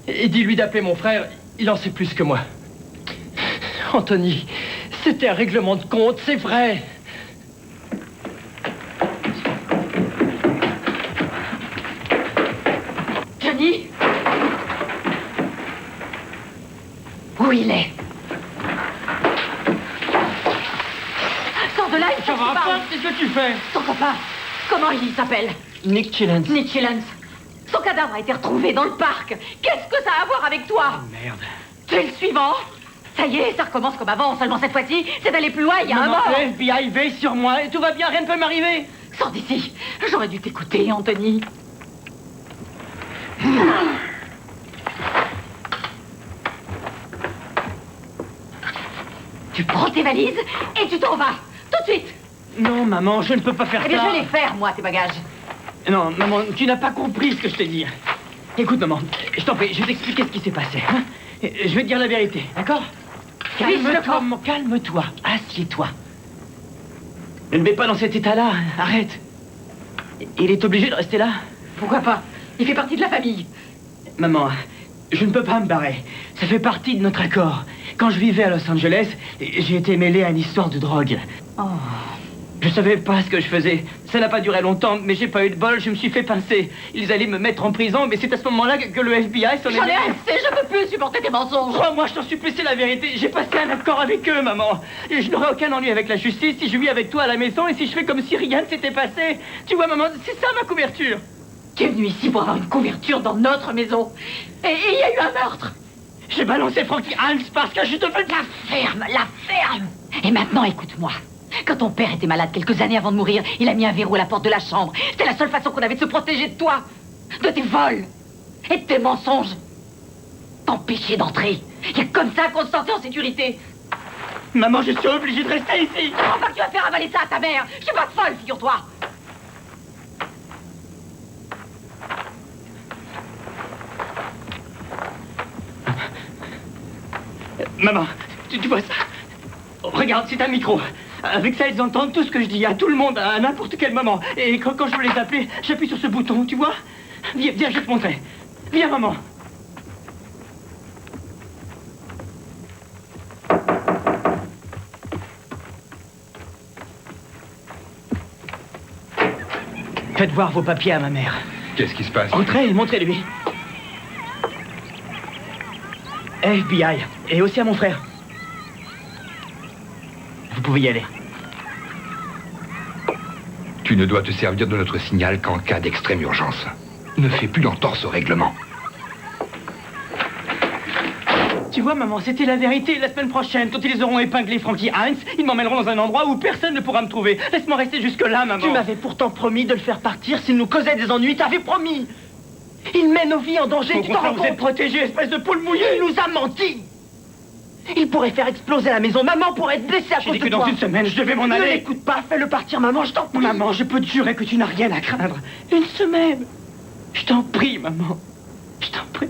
Et dis-lui d'appeler mon frère, il en sait plus que moi. Anthony, c'était un règlement de compte, c'est vrai. Johnny? Où il est? Sors de là, il faut que tu parles. Qu'est-ce que tu fais? Son copain, comment il s'appelle? Nick Chillens. Nick Chillens. Son cadavre a été retrouvé dans le parc. Qu'est-ce que ça a à voir avec toi? Oh, merde. Tu es le suivant? Ça y est, ça recommence comme avant, seulement cette fois-ci, c'est d'aller plus loin, il y a un mort. Le FBI veille sur moi et tout va bien, rien ne peut m'arriver. Sors d'ici. J'aurais dû t'écouter, Anthony. Tu prends tes valises et tu t'en vas, tout de suite. Non, maman, je ne peux pas faire Eh bien, ça. je vais les faire, moi, tes bagages. Non, maman, tu n'as pas compris ce que je t'ai dit. Écoute, maman, je t'en prie, je vais t'expliquer ce qui s'est passé. Hein? Je vais te dire la vérité, d'accord? Calme-toi, maman, calme-toi, assieds-toi. Ne le mets pas dans cet état-là, arrête. Il est obligé de rester là. Pourquoi pas? Il fait partie de la famille. Maman, je ne peux pas me barrer. Ça fait partie de notre accord. Quand je vivais à Los Angeles, j'ai été mêlé à une histoire de drogue. Oh. Je savais pas ce que je faisais. Ça n'a pas duré longtemps, mais j'ai pas eu de bol, je me suis fait pincer. Ils allaient me mettre en prison, mais c'est à ce moment-là que le FBI s'en est... J'en ai assez, je peux plus supporter tes mensonges. Crois-moi, je t'en supplie, c'est la vérité. J'ai passé un accord avec eux, maman. Et je n'aurai aucun ennui avec la justice si je vis avec toi à la maison et si je fais comme si rien ne s'était passé. Tu vois, maman, c'est ça ma couverture. Tu es venu ici pour avoir une couverture dans notre maison. Et il y a eu un meurtre. J'ai balancé Frankie Hans parce que je te veux... La ferme. Et maintenant, écoute-moi. Quand ton père était malade quelques années avant de mourir, il a mis un verrou à la porte de la chambre. C'était la seule façon qu'on avait de se protéger de toi, de tes vols et de tes mensonges. T'empêcher d'entrer. Il y a comme ça qu'on se sentait en sécurité. Maman, je suis obligée de rester ici. Comment pas que tu vas faire avaler ça à ta mère? Je suis pas folle, figure-toi. Maman, tu vois ça? Regarde, c'est un micro. Avec ça, ils entendent tout ce que je dis à tout le monde, à n'importe quel moment. Et quand je veux les appeler, j'appuie sur ce bouton, tu vois? Viens, je vais te montrer. Viens, maman. Faites voir vos papiers à ma mère. Qu'est-ce qui se passe? Entrez, montrez-lui. FBI, et aussi à mon frère. Vous pouvez y aller. Tu ne dois te servir de notre signal qu'en cas d'extrême urgence. Ne fais plus d'entorse au règlement. Tu vois, maman, c'était la vérité. La semaine prochaine, quand ils auront épinglé Frankie Hines, ils m'emmèneront dans un endroit où personne ne pourra me trouver. Laisse-moi rester jusque-là, maman. Tu m'avais pourtant promis de le faire partir s'il nous causait des ennuis. T'avais promis. Il met nos vies en danger, tu t'en rends compte? Vous êtes protégés, espèce de poule mouillée. Il nous a menti. Il pourrait faire exploser la maison. Maman pourrait être blessée à cause de toi. J'ai dit que dans une semaine, je devais m'en aller. Ne l'écoute pas, fais-le partir, maman, je t'en prie. Maman, je peux te jurer que tu n'as rien à craindre. Une semaine. Je t'en prie, maman. Je t'en prie.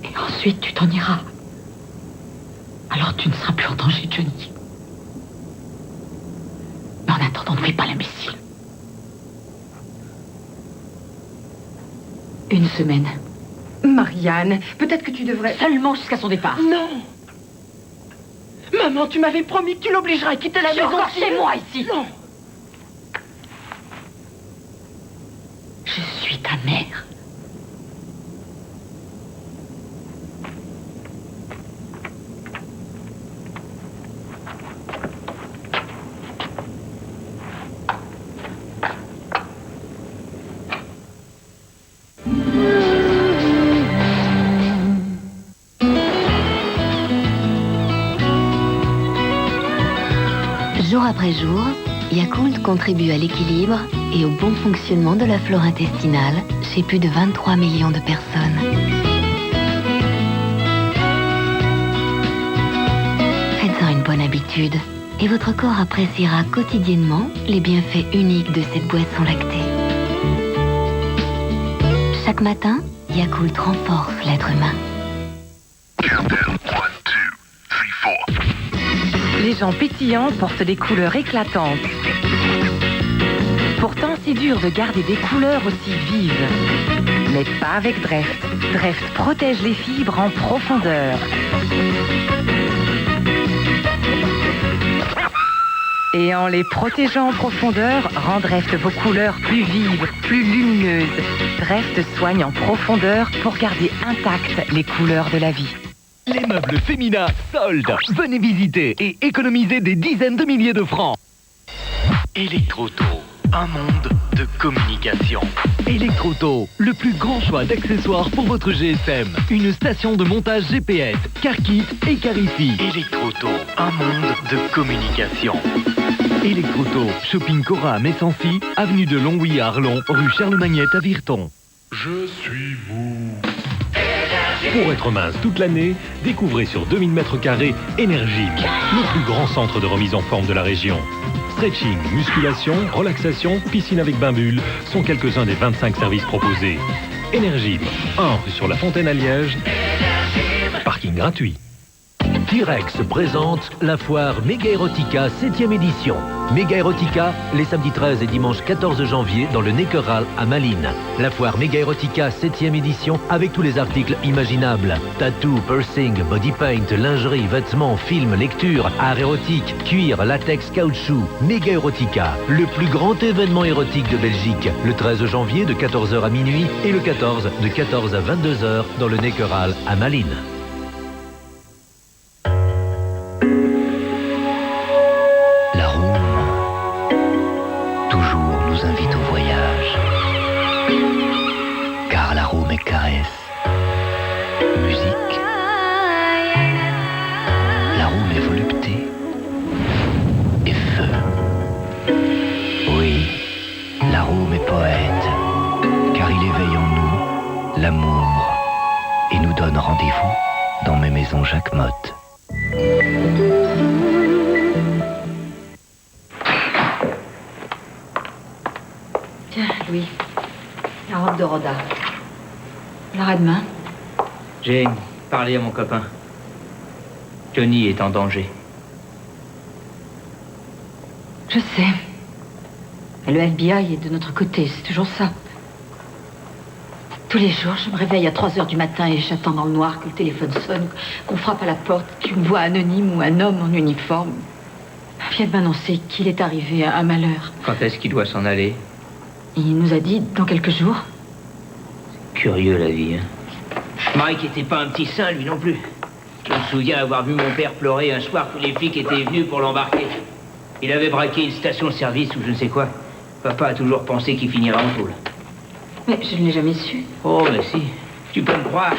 Et ensuite, tu t'en iras. Alors tu ne seras plus en danger, Johnny. Mais en attendant, ne fais pas l'imbécile. Une semaine. Marianne, peut-être que tu devrais... Seulement jusqu'à son départ. Non. Maman, tu m'avais promis que tu l'obligeras à quitter la maison. Encore chez moi, ici. Non. Je suis ta mère. Jour après jour, Yakult contribue à l'équilibre et au bon fonctionnement de la flore intestinale chez plus de 23 millions de personnes. habitude et votre corps appréciera quotidiennement les bienfaits uniques de cette boisson lactée. Chaque matin, Yakult renforce l'être humain. Les gens pétillants portent des couleurs éclatantes. Pourtant, c'est dur de garder des couleurs aussi vives. Mais pas avec Dreft. Dreft protège les fibres en profondeur. Et en les protégeant en profondeur, rend Dreft vos couleurs plus vives, plus lumineuses. Dreft soigne en profondeur pour garder intactes les couleurs de la vie. Les meubles Femina soldes. Venez visiter et économiser des dizaines de milliers de francs. Electroauto, un monde de communication. Electroauto, le plus grand choix d'accessoires pour votre GSM. Une station de montage GPS, CarKit et CarIFi. Electroauto, un monde de communication. Electroauto, Shopping Cora à Messancy, avenue de Longwy à Arlon, rue Charles-Magnette à Virton. Je suis mou. Pour être mince toute l'année, découvrez sur 2000 m² Energim, le plus grand centre de remise en forme de la région. Stretching, musculation, relaxation, piscine avec bain-bulle sont quelques-uns des 25 services proposés. Energim, 1 rue sur la Fontaine à Liège, parking gratuit. T-Rex présente la foire Méga Erotica 7e édition. Méga Erotica, les samedis 13 et dimanche 14 janvier dans le Neckeral à Malines. La foire Méga Erotica 7e édition avec tous les articles imaginables. Tattoo, piercing, body paint, lingerie, vêtements, films, lecture, art érotique, cuir, latex, caoutchouc. Méga Erotica, le plus grand événement érotique de Belgique. Le 13 janvier de 14h à minuit et le 14 de 14 à 22h dans le Neckeral à Malines. Caresse, musique, l'arôme est volupté et feu. Oui, l'arôme est poète, car il éveille en nous l'amour et nous donne rendez-vous dans mes maisons Jacques Motte. Tiens, Louis, la robe de Rhoda. Alors à demain. J'ai parlé à mon copain. Johnny est en danger. Je sais. Mais le FBI est de notre côté, c'est toujours ça. Tous les jours, je me réveille à 3h du matin et j'attends dans le noir que le téléphone sonne, qu'on frappe à la porte, qu'une voix anonyme ou un homme en uniforme vient de m'annoncer qu'il est arrivé un malheur. Quand est-ce qu'il doit s'en aller? Il nous a dit dans quelques jours. Curieux la vie, hein. Mike était pas un petit saint, lui non plus. Je me souviens avoir vu mon père pleurer un soir que les flics étaient venus pour l'embarquer. Il avait braqué une station-service ou je ne sais quoi. Papa a toujours pensé qu'il finirait en tôle. Mais je ne l'ai jamais su. Oh, mais si. Tu peux me croire.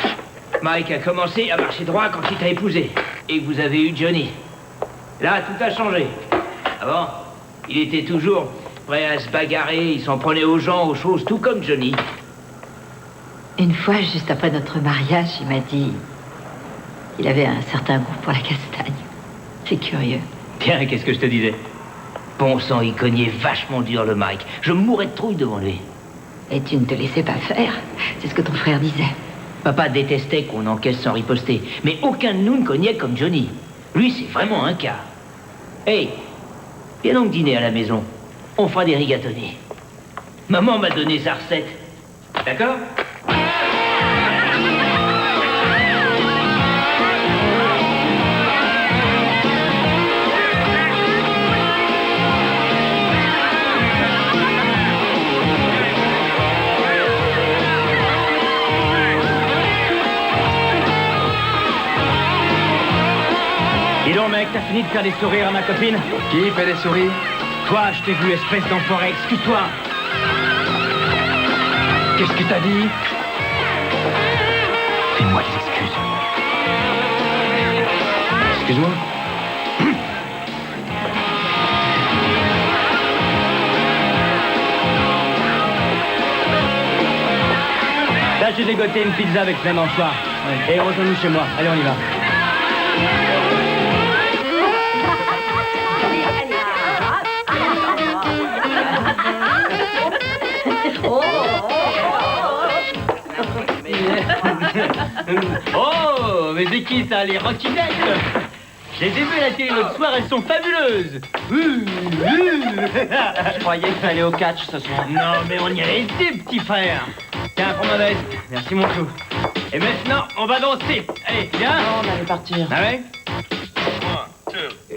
Mike a commencé à marcher droit quand il t'a épousé. Et que vous avez eu Johnny. Là, tout a changé. Avant, il était toujours prêt à se bagarrer. Il s'en prenait aux gens, aux choses, tout comme Johnny. Une fois, juste après notre mariage, il m'a dit qu'il avait un certain goût pour la castagne. C'est curieux. Tiens, qu'est-ce que je te disais? Bon sang, il cognait vachement dur le Mike. Je mourais de trouille devant lui. Et tu ne te laissais pas faire. C'est ce que ton frère disait. Papa détestait qu'on encaisse sans riposter. Mais aucun de nous ne cognait comme Johnny. Lui, c'est vraiment un cas. Hey, viens donc dîner à la maison. On fera des rigatoni. Maman m'a donné sa recette. D'accord? Dis donc, mec, t'as fini de faire des sourires à ma copine? Qui fait des sourires? Toi, je t'ai vu, espèce d'enfoiré, excuse-toi. Qu'est-ce que t'as dit? Fais-moi des excuses. Excuse-moi. Là, j'ai dégoté une pizza avec plein d'anchois. Et rejoins-nous chez moi. Allez, on y va. Oh, mais c'est qui ça, les Rockinettes? Je les ai vues à la télé l'autre soir, elles sont fabuleuses. Je croyais qu'il fallait au catch ce soir. Non, mais on y a été, petit frère. Tiens, prends ma veste. Merci, mon chou. Et maintenant, on va danser. Allez, viens. Non, on allait partir. Ah ouais?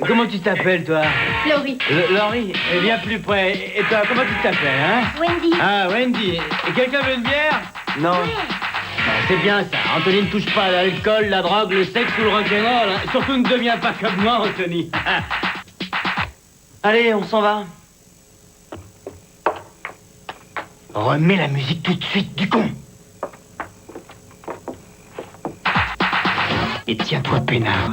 Comment tu t'appelles, toi? Laurie. Laurie, viens plus près. Et toi, comment tu t'appelles, hein? Wendy. Ah, Wendy. Et quelqu'un veut une bière? Non. C'est bien ça. Anthony ne touche pas à l'alcool, la drogue, le sexe ou le rock'n'roll. Hein. Surtout ne deviens pas comme moi, Anthony. Allez, on s'en va. Remets la musique tout de suite, du con. Et tiens-toi, peinard.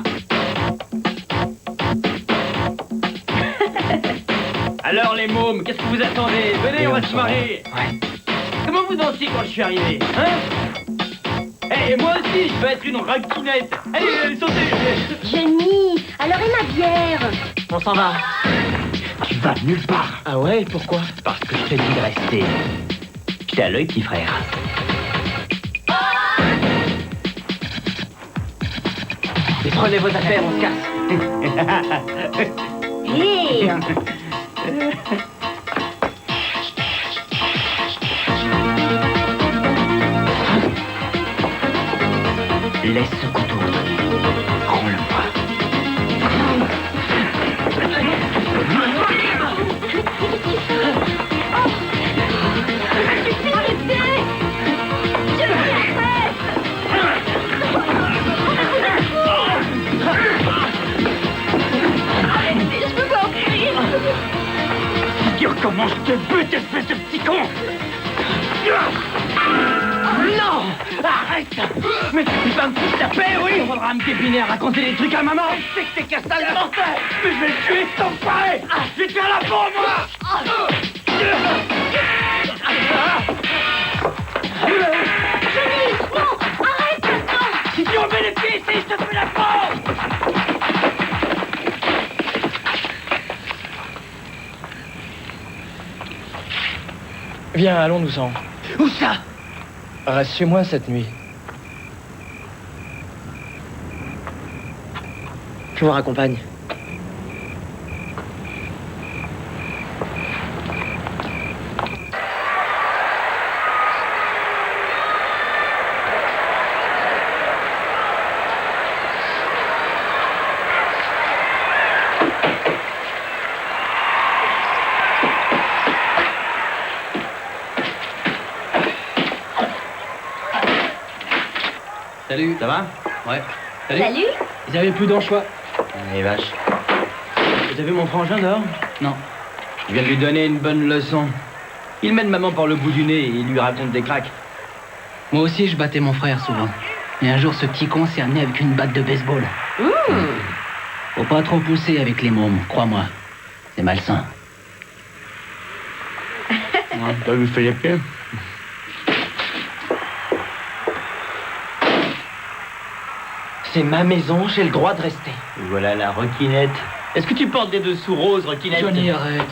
Alors, les mômes, qu'est-ce que vous attendez? Venez, on va se marrer. Ouais. Comment vous dansez quand je suis arrivé, hein? Et moi aussi, je veux être une raquinette. Allez, sautez. Jenny, alors et ma bière? On s'en va. Tu vas nulle part. Ah ouais, pourquoi? Parce que je te dis de rester. J'étais à l'œil, petit frère. Et prenez vos affaires, on se casse. Hé! Laisse ce couteau, Anthony. Rends-le-moi. Si tu recommences, je te bute, espèce de petit con! Non! Arrête! Mais tu vas me foutre la paix, oui? On faudra me dépiner à raconter des trucs à maman! C'est que t'es casse-dalle de mortel! Mais je vais le tuer, cet enfoiré! Je vais te faire la peau, moi! Jenny, non! Arrête maintenant! Si tu remets les pieds ici, je te fais la peau! Viens, allons-nous-en. Où ça? Reste chez moi cette nuit. Je vous raccompagne. Salut. Ça va? Ouais. Salut. Ils avaient plus d'anchois. Les vaches. Vous avez mon frangin dehors? Non. Je viens de lui donner une bonne leçon. Il mène maman par le bout du nez et il lui raconte des cracks. Moi aussi, je battais mon frère souvent. Et un jour, ce petit con s'est amené avec une batte de baseball. Faut pas trop pousser avec les mômes, crois-moi. C'est malsain. T'as lui fait les pieds? C'est ma maison, j'ai le droit de rester. Et voilà la Rockinette. Est-ce que tu portes des dessous roses, Rockinette? Johnny, arrête.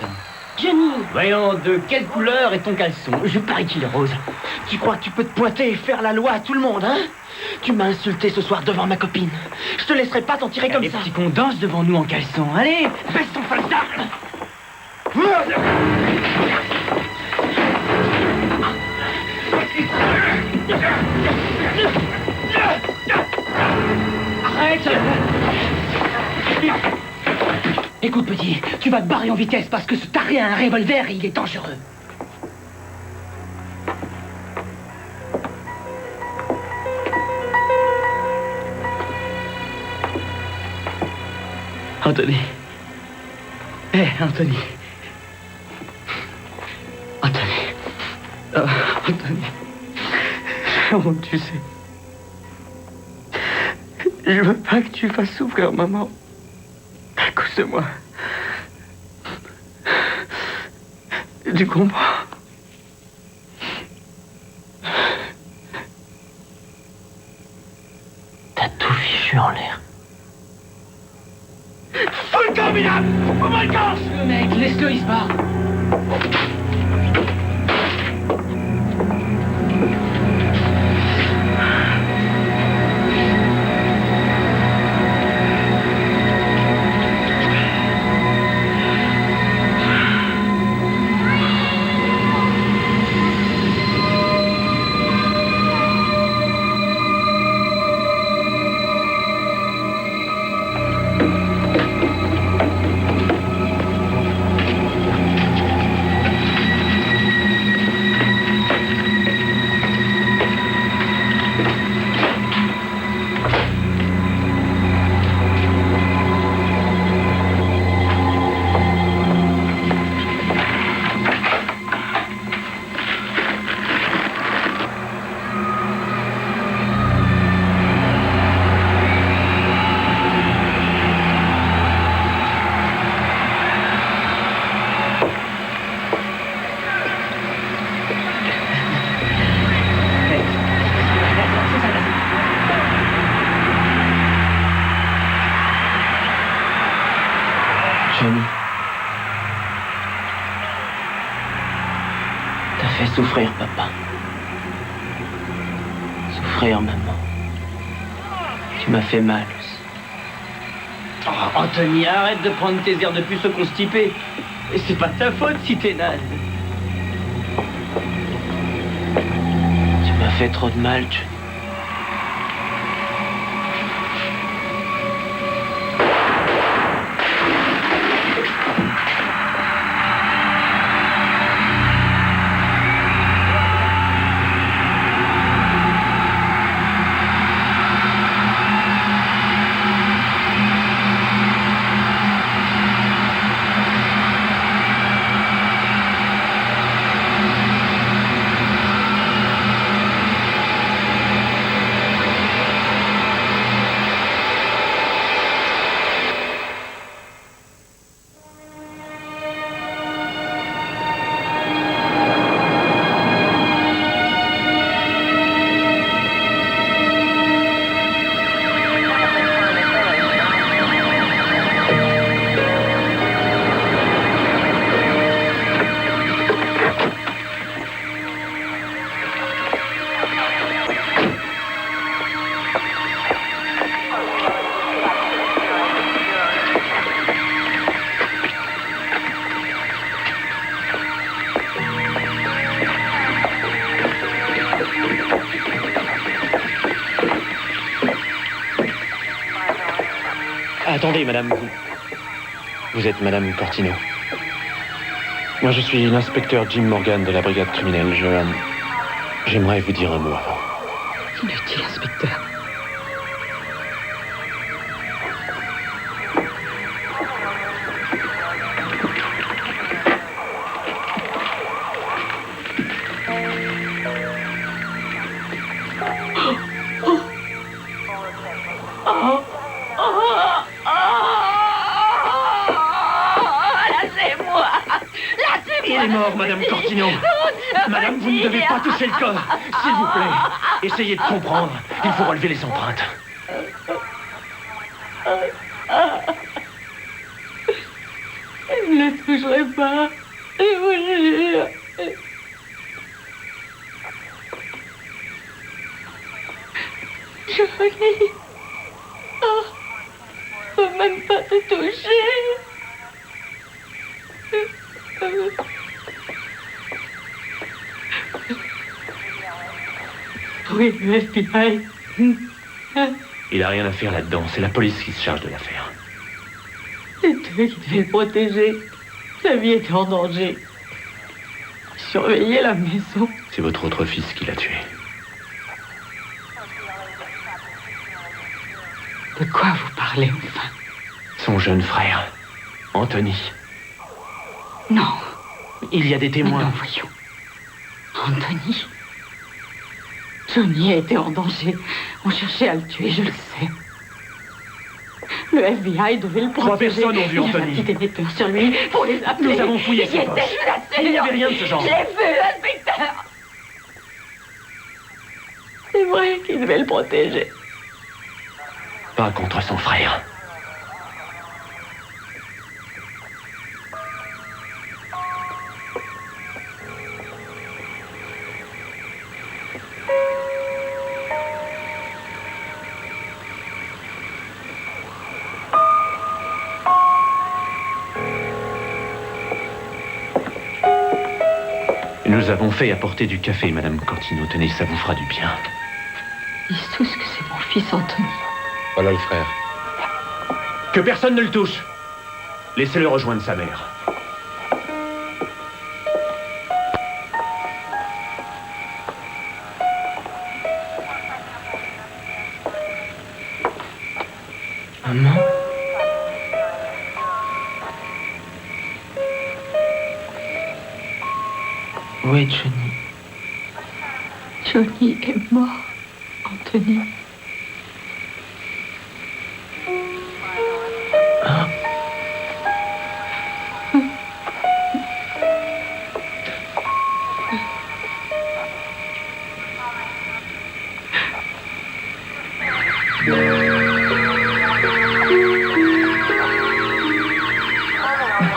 Johnny. Voyons, de quelle couleur est ton caleçon? Je parie qu'il est rose. Tu crois que tu peux te pointer et faire la loi à tout le monde, hein? Tu m'as insulté ce soir devant ma copine. Je te laisserai pas t'en tirer comme les ça. petits cons dansent devant nous en caleçon. Allez, baisse ton falda. Arrête! Écoute, petit, tu vas te barrer en vitesse parce que ce taré a un revolver et il est dangereux. Anthony. Hé, Anthony. Anthony. Oh, Anthony. Oh, tu sais. Je veux pas que tu fasses souffrir maman. À cause de moi. Tu comprends? T'as tout fichu en l'air. Fous le camp, minable! Fous-moi le camp! Le mec, laisse-le, il se barre. Johnny. T'as fait souffrir, papa. Souffrir, maman. Tu m'as fait mal aussi. Oh, Anthony, arrête de prendre tes airs de puceau constipé. Et c'est pas ta faute si t'es naze. Tu m'as fait trop de mal, Johnny. Attendez, madame. Vous êtes madame Cortino. Moi, je suis l'inspecteur Jim Morgan de la brigade criminelle. J'aimerais vous dire un mot avant. Inutile, inspecteur. Il est mort, madame Cortino. Madame, vous ne devez pas toucher le corps. S'il vous plaît, essayez de comprendre. Il faut relever les empreintes. Je ne le toucherai pas. Je vous jure. Johnny. Oh, je ne peux même pas te toucher. Oui, le FBI. Il a rien à faire là-dedans. C'est la police qui se charge de l'affaire. C'est eux qui devaient le protéger. Sa vie était en danger. Surveiller la maison. C'est votre autre fils qui l'a tué. De quoi vous parlez, enfin? Son jeune frère, Anthony. Non. Il y a des témoins. Non, voyons. Anthony. Johnny a été en danger. On cherchait à le tuer, je le sais. Le FBI devait le protéger. 3 personnes ont vu Anthony. Il y avait un petit émetteur sur lui pour les appeler. Nous avons fouillé ses poches. Il n'y avait rien de ce genre. Je l'ai vu, l'inspecteur. C'est vrai qu'il devait le protéger. Pas contre son frère. Nous avons fait apporter du café, madame Cortino. Tenez, ça vous fera du bien. Ils disent tous que c'est mon fils Anthony. Voilà le frère. Que personne ne le touche. Laissez-le rejoindre sa mère. Maman? Où est Johnny? Johnny est mort, Anthony.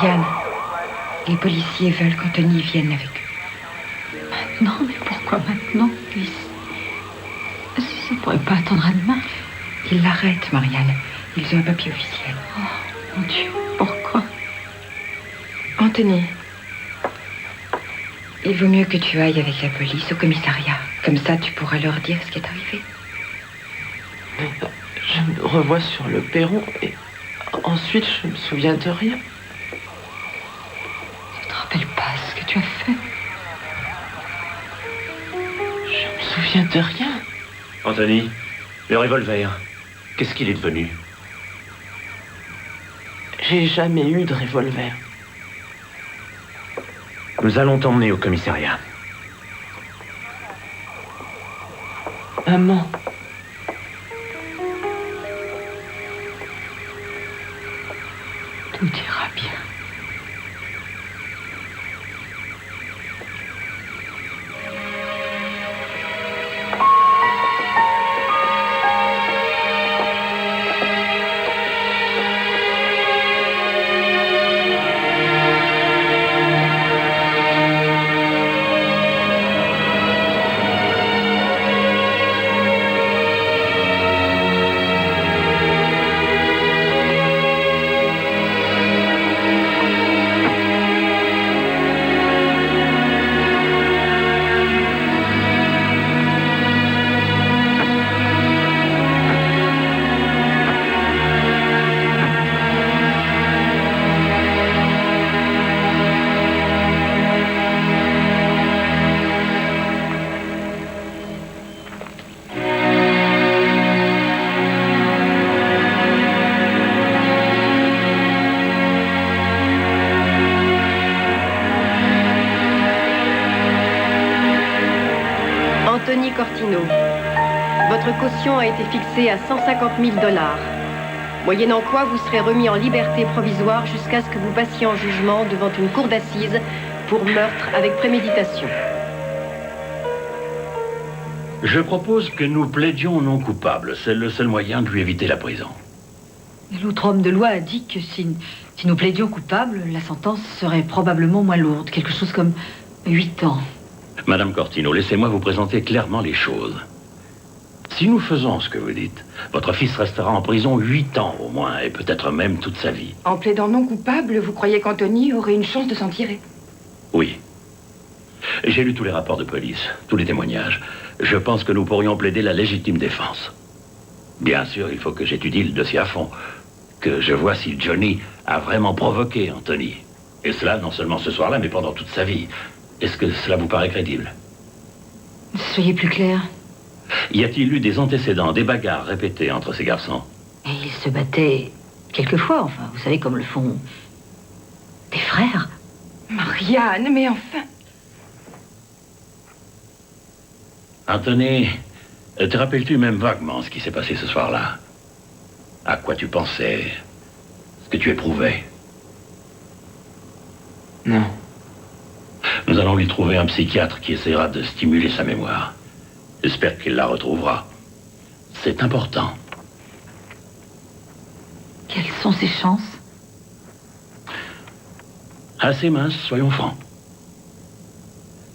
Marianne, les policiers veulent qu'Anthony vienne avec eux. Maintenant, mais pourquoi maintenant, Alice? Ça pourrait pas attendre à demain. Ils l'arrêtent, Marianne. Ils ont un papier officiel. Oh, mon Dieu, pourquoi? Anthony, il vaut mieux que tu ailles avec la police au commissariat. Comme ça, tu pourras leur dire ce qui est arrivé. Je me revois sur le perron et ensuite je me souviens de rien. Tu te rappelles pas ce que tu as fait? Je me souviens de rien. Anthony, le revolver, qu'est-ce qu'il est devenu? J'ai jamais eu de revolver. Nous allons t'emmener au commissariat. Maman. Tout ira bien. Anthony Cortino, votre caution a été fixée à 150 000 $, moyennant quoi vous serez remis en liberté provisoire jusqu'à ce que vous passiez en jugement devant une cour d'assises pour meurtre avec préméditation. Je propose que nous plaidions non coupable. C'est le seul moyen de lui éviter la prison. L'autre homme de loi a dit que si nous plaidions coupables, la sentence serait probablement moins lourde, quelque chose comme 8 ans. Madame Cortino, laissez-moi vous présenter clairement les choses. Si nous faisons ce que vous dites, votre fils restera en prison 8 ans au moins, et peut-être même toute sa vie. En plaidant non coupable, vous croyez qu'Anthony aurait une chance de s'en tirer? Oui. J'ai lu tous les rapports de police, tous les témoignages. Je pense que nous pourrions plaider la légitime défense. Bien sûr, il faut que j'étudie le dossier à fond, que je vois si Johnny a vraiment provoqué Anthony. Et cela, non seulement ce soir-là, mais pendant toute sa vie. Est-ce que cela vous paraît crédible? Soyez plus clair. Y a-t-il eu des antécédents, des bagarres répétées entre ces garçons? Et ils se battaient quelquefois, enfin, vous savez, comme le font des frères. Marianne, mais enfin... Anthony, te rappelles-tu même vaguement ce qui s'est passé ce soir-là? À quoi tu pensais? Ce que tu éprouvais? Non. Nous allons lui trouver un psychiatre qui essaiera de stimuler sa mémoire. J'espère qu'il la retrouvera. C'est important. Quelles sont ses chances? Assez minces, soyons francs.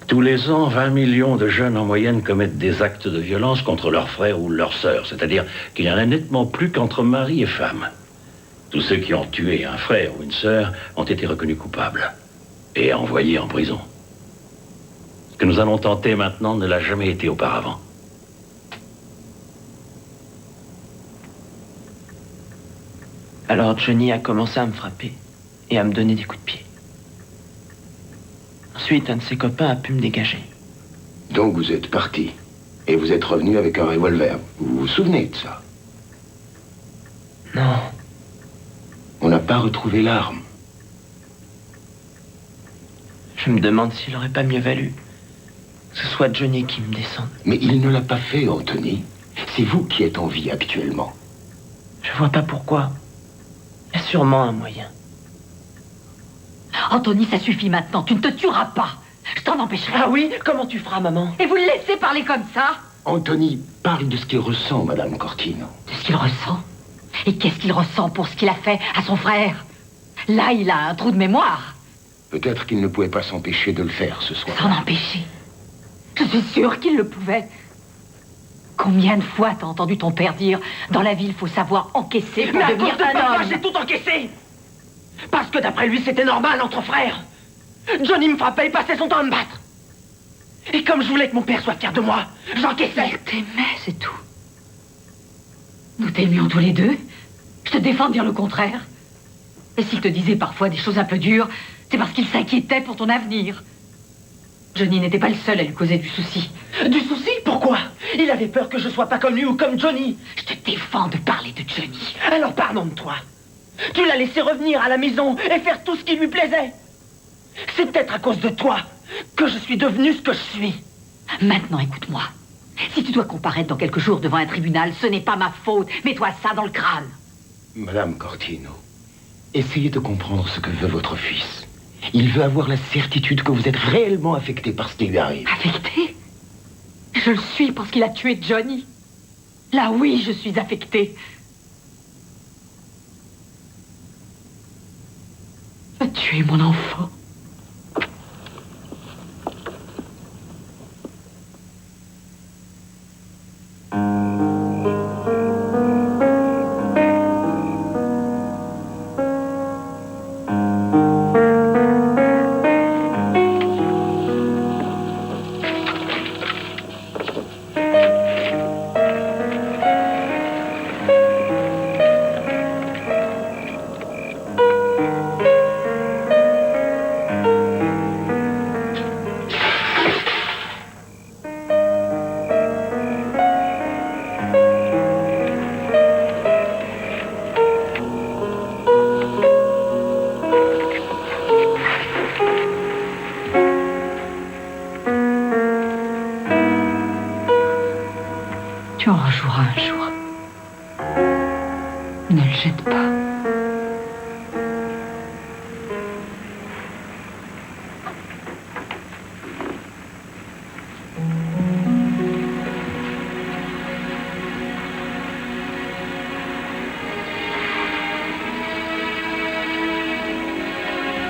Tous les ans, 20 millions de jeunes en moyenne commettent des actes de violence contre leurs frères ou leurs sœurs. C'est-à-dire qu'il y en a nettement plus qu'entre mari et femme. Tous ceux qui ont tué un frère ou une sœur ont été reconnus coupables et envoyés en prison. Ce que nous allons tenter maintenant ne l'a jamais été auparavant. Alors Johnny a commencé à me frapper et à me donner des coups de pied. Ensuite, un de ses copains a pu me dégager. Donc vous êtes parti. Et vous êtes revenu avec un revolver. Vous vous souvenez de ça? Non. On n'a pas retrouvé l'arme. Je me demande s'il n'aurait pas mieux valu que ce soit Johnny qui me descende. Mais il ne l'a pas fait, Anthony. C'est vous qui êtes en vie actuellement. Je vois pas pourquoi. Il y a sûrement un moyen. Anthony, ça suffit maintenant. Tu ne te tueras pas. Je t'en empêcherai. Ah oui? Comment tu feras, maman? Et vous le laissez parler comme ça? Anthony parle de ce qu'il ressent, Madame Cortino. De ce qu'il ressent? Et qu'est-ce qu'il ressent pour ce qu'il a fait à son frère? Là, il a un trou de mémoire. Peut-être qu'il ne pouvait pas s'empêcher de le faire ce soir. S'en empêcher. Je suis sûre qu'il le pouvait. Combien de fois t'as entendu ton père dire « Dans la vie, il faut savoir encaisser pour Mais devenir à cause de un papa, homme ». j'ai tout encaissé. Parce que d'après lui, c'était normal entre frères. Johnny me frappait et passait son temps à me battre. Et comme je voulais que mon père soit fier de moi, j'encaissais. Il t'aimait, c'est tout. Nous t'aimions tous les deux. Je te défends de dire le contraire. Et s'il te disait parfois des choses un peu dures, c'est parce qu'il s'inquiétait pour ton avenir. Johnny n'était pas le seul à lui causer du souci. Du souci? Pourquoi? Il avait peur que je sois pas comme lui ou comme Johnny. Je te défends de parler de Johnny. Alors pardonne-toi. Tu l'as laissé revenir à la maison et faire tout ce qui lui plaisait. C'est peut-être à cause de toi que je suis devenu ce que je suis. Maintenant, écoute-moi. Si tu dois comparaître dans quelques jours devant un tribunal, ce n'est pas ma faute. Mets-toi ça dans le crâne. Madame Cortino, essayez de comprendre ce que veut votre fils. Il veut avoir la certitude que vous êtes réellement affecté par ce qui lui arrive. Affecté? Je le suis parce qu'il a tué Johnny. Là, oui, je suis affectée. Il a tué mon enfant. Tu en rejoueras un jour. Ne le jette pas.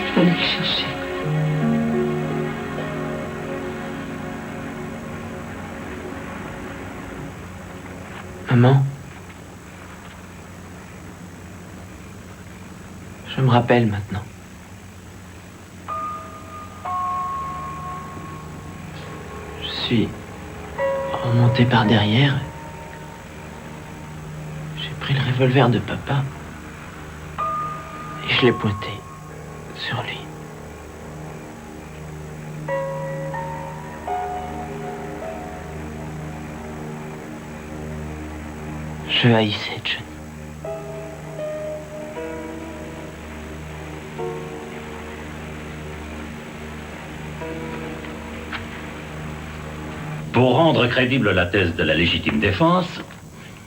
Je vais aller le chercher. Maman, je me rappelle maintenant. Je suis remonté par derrière. J'ai pris le revolver de papa et je l'ai pointé sur lui. Je haïssais Johnny. Pour rendre crédible la thèse de la légitime défense,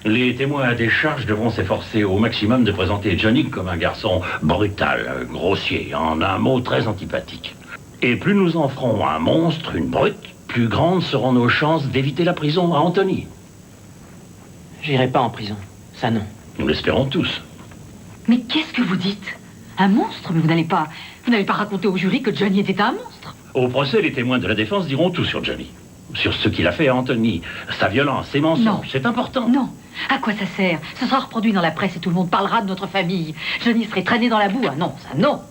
les témoins à décharge devront s'efforcer au maximum de présenter Johnny comme un garçon brutal, grossier, en un mot très antipathique. Et plus nous en ferons un monstre, une brute, plus grandes seront nos chances d'éviter la prison à Anthony. J'irai pas en prison, ça non. Nous l'espérons tous. Mais qu'est-ce que vous dites? Un monstre? Mais vous n'allez pas raconter au jury que Johnny était un monstre? Au procès, les témoins de la défense diront tout sur Johnny. Sur ce qu'il a fait à Anthony, sa violence, ses mensonges, c'est important. Non. À quoi ça sert? Ce sera reproduit dans la presse et tout le monde parlera de notre famille. Johnny serait traîné dans la boue. Ah non, ça non.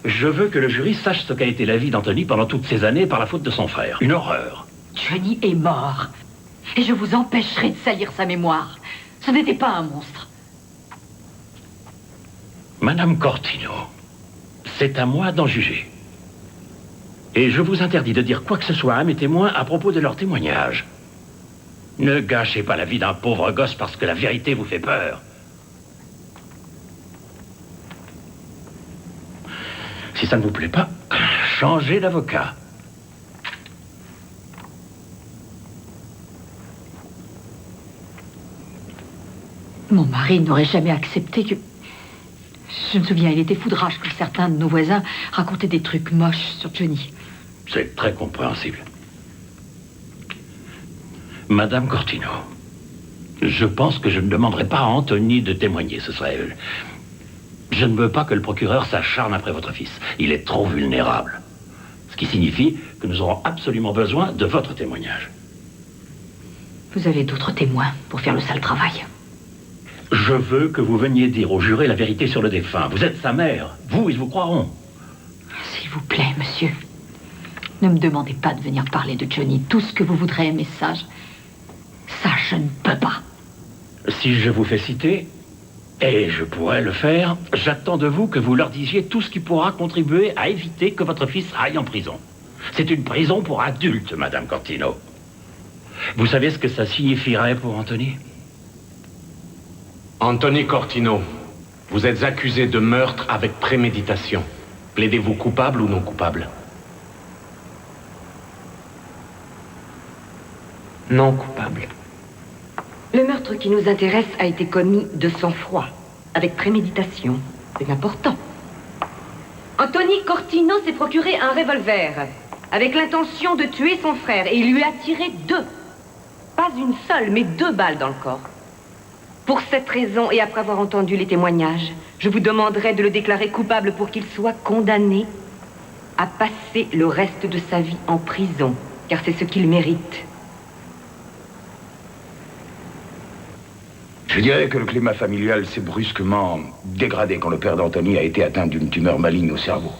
Je veux que le jury sache ce qu'a été la vie d'Anthony pendant toutes ces années par la faute de son frère. Une horreur. Johnny est mort. Et je vous empêcherai de salir sa mémoire. Ce n'était pas un monstre. Madame Cortino, c'est à moi d'en juger. Et je vous interdis de dire quoi que ce soit à mes témoins à propos de leur témoignage. Ne gâchez pas la vie d'un pauvre gosse parce que la vérité vous fait peur. Si ça ne vous plaît pas, changez d'avocat. Mon mari n'aurait jamais accepté que... Je me souviens, il était foudrage que certains de nos voisins racontaient des trucs moches sur Johnny. C'est très compréhensible. Madame Cortino, je pense que je ne demanderai pas à Anthony de témoigner. Ce serait Je ne veux pas que le procureur s'acharne après votre fils. Il est trop vulnérable. Ce qui signifie que nous aurons absolument besoin de votre témoignage. Vous avez d'autres témoins pour faire le sale travail. Je veux que vous veniez dire au juré la vérité sur le défunt. Vous êtes sa mère. Vous, ils vous croiront. S'il vous plaît, monsieur. Ne me demandez pas de venir parler de Johnny. Tout ce que vous voudrez, mais ça, je ne peux pas. Si je vous fais citer, et je pourrais le faire, j'attends de vous que vous leur disiez tout ce qui pourra contribuer à éviter que votre fils aille en prison. C'est une prison pour adultes, Madame Cortino. Vous savez ce que ça signifierait pour Anthony? Anthony Cortino, vous êtes accusé de meurtre avec préméditation. Plaidez-vous coupable ou non coupable? Non coupable. Le meurtre qui nous intéresse a été commis de sang-froid, avec préméditation. C'est important. Anthony Cortino s'est procuré un revolver, avec l'intention de tuer son frère, et il lui a tiré 2. Pas une seule, mais 2 balles dans le corps. Pour cette raison, et après avoir entendu les témoignages, je vous demanderai de le déclarer coupable pour qu'il soit condamné à passer le reste de sa vie en prison, car c'est ce qu'il mérite. Je dirais que le climat familial s'est brusquement dégradé quand le père d'Anthony a été atteint d'une tumeur maligne au cerveau.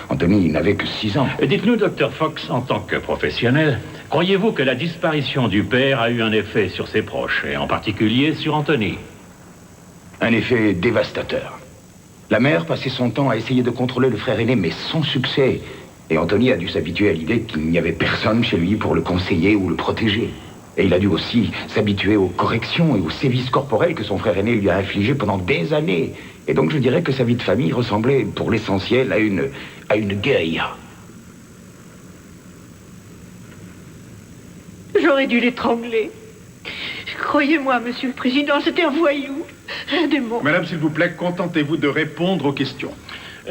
Anthony n'avait que 6 ans. Dites-nous, Dr. Fox, en tant que professionnel, croyez-vous que la disparition du père a eu un effet sur ses proches, et en particulier sur Anthony? Un effet dévastateur. La mère passait son temps à essayer de contrôler le frère aîné, mais sans succès. Et Anthony a dû s'habituer à l'idée qu'il n'y avait personne chez lui pour le conseiller ou le protéger. Et il a dû aussi s'habituer aux corrections et aux sévices corporels que son frère aîné lui a infligés pendant des années. Et donc je dirais que sa vie de famille ressemblait pour l'essentiel à une guérilla. J'aurais dû l'étrangler. Croyez-moi, monsieur le président, c'était un voyou, un démon. Madame, s'il vous plaît, contentez-vous de répondre aux questions.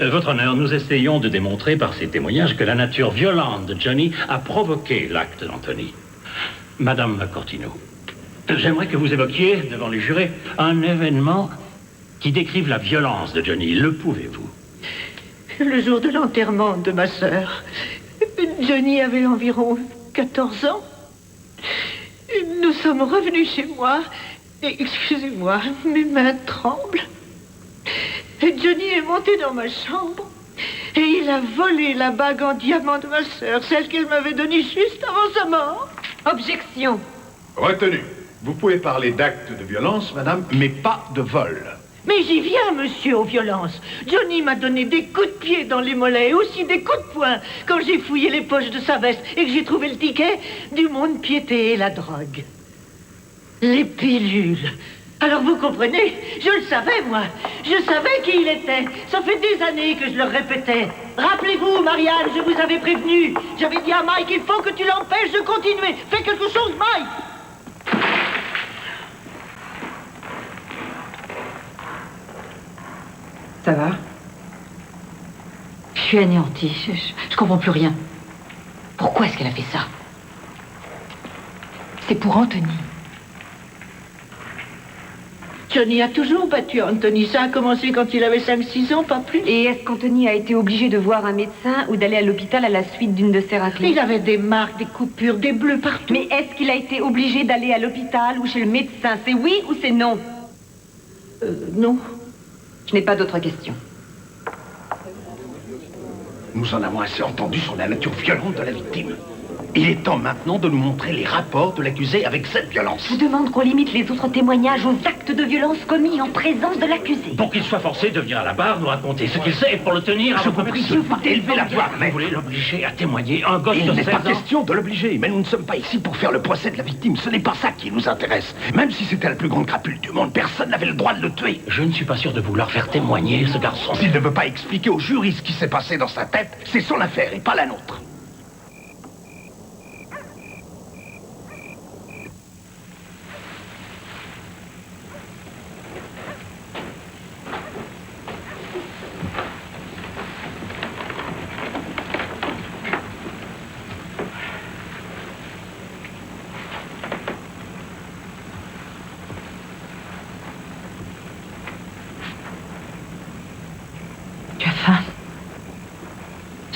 Votre honneur, nous essayons de démontrer par ces témoignages que la nature violente de Johnny a provoqué l'acte d'Anthony. Madame Cortino, j'aimerais que vous évoquiez, devant les jurés, un événement qui décrive la violence de Johnny. Le pouvez-vous? Le jour de l'enterrement de ma sœur, Johnny avait environ 14 ans. Nous sommes revenus chez moi, et excusez-moi, mes mains tremblent. Johnny est monté dans ma chambre, et il a volé la bague en diamant de ma sœur, celle qu'elle m'avait donnée juste avant sa mort. Objection. Retenu. Vous pouvez parler d'actes de violence, madame, mais pas de vol. Mais j'y viens, monsieur, aux violences. Johnny m'a donné des coups de pied dans les mollets et aussi des coups de poing quand j'ai fouillé les poches de sa veste et que j'ai trouvé le ticket du mont-de-piété et la drogue. Les pilules. Alors vous comprenez, je le savais, moi. Je savais qui il était. Ça fait des années que je le répétais. Rappelez-vous, Marianne, je vous avais prévenu. J'avais dit à Mike, il faut que tu l'empêches de continuer. Fais quelque chose, Mike. Ça va? Je suis anéantie. Je comprends plus rien. Pourquoi est-ce qu'elle a fait ça? C'est pour Anthony. Johnny a toujours battu Anthony. Ça a commencé quand il avait 5-6 ans, pas plus. Et est-ce qu'Anthony a été obligé de voir un médecin ou d'aller à l'hôpital à la suite d'une de ses raclées? Il avait des marques, des coupures, des bleus partout. Mais est-ce qu'il a été obligé d'aller à l'hôpital ou chez le médecin? C'est oui ou c'est non? Non. Je n'ai pas d'autres questions. Nous en avons assez entendu sur la nature violente de la victime. Il est temps maintenant de nous montrer les rapports de l'accusé avec cette violence. Je demande qu'on limite les autres témoignages aux actes de violence commis en présence de l'accusé. Pour qu'il soit forcé de venir à la barre nous raconter ce qu'il sait et pour le tenir à Je vous prie de pas élever la voix, mais... Vous voulez l'obliger à témoigner? Un gosse Il de n'est 16 pas ans? question de l'obliger, mais nous ne sommes pas ici pour faire le procès de la victime. Ce n'est pas ça qui nous intéresse. Même si c'était la plus grande crapule du monde, personne n'avait le droit de le tuer. Je ne suis pas sûr de vouloir faire témoigner ce garçon. S'il ne veut pas expliquer au jury ce qui s'est passé dans sa tête, c'est son affaire et pas la nôtre.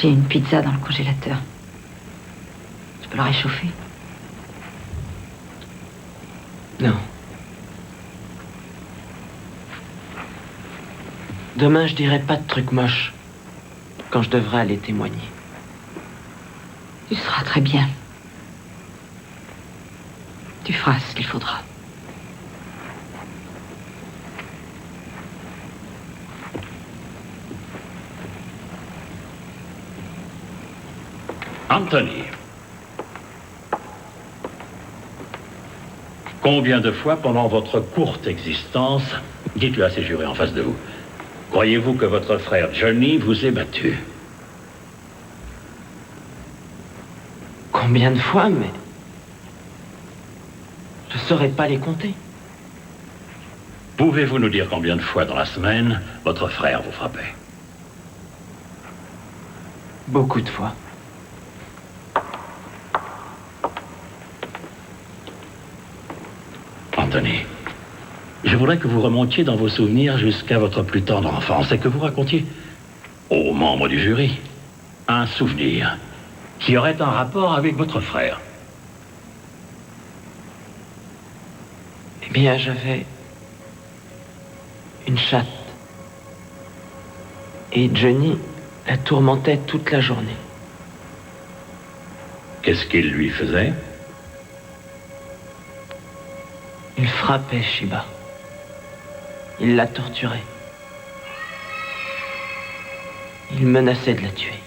J'ai une pizza dans le congélateur. Je peux la réchauffer? Non. Demain, je dirai pas de trucs moches quand je devrais aller témoigner. Tu seras très bien. Tu feras ce qu'il faudra. Anthony. Combien de fois pendant votre courte existence, dites-le à ces jurés en face de vous, croyez-vous que votre frère Johnny vous ait battu? Combien de fois, mais... je saurais pas les compter. Pouvez-vous nous dire combien de fois dans la semaine votre frère vous frappait? Beaucoup de fois. Anthony, je voudrais que vous remontiez dans vos souvenirs jusqu'à votre plus tendre enfance et que vous racontiez aux membres du jury un souvenir qui aurait un rapport avec votre frère. Eh bien, j'avais une chatte. Et Johnny la tourmentait toute la journée. Qu'est-ce qu'il lui faisait? Il frappait Shiba. Il la torturait. Il menaçait de la tuer.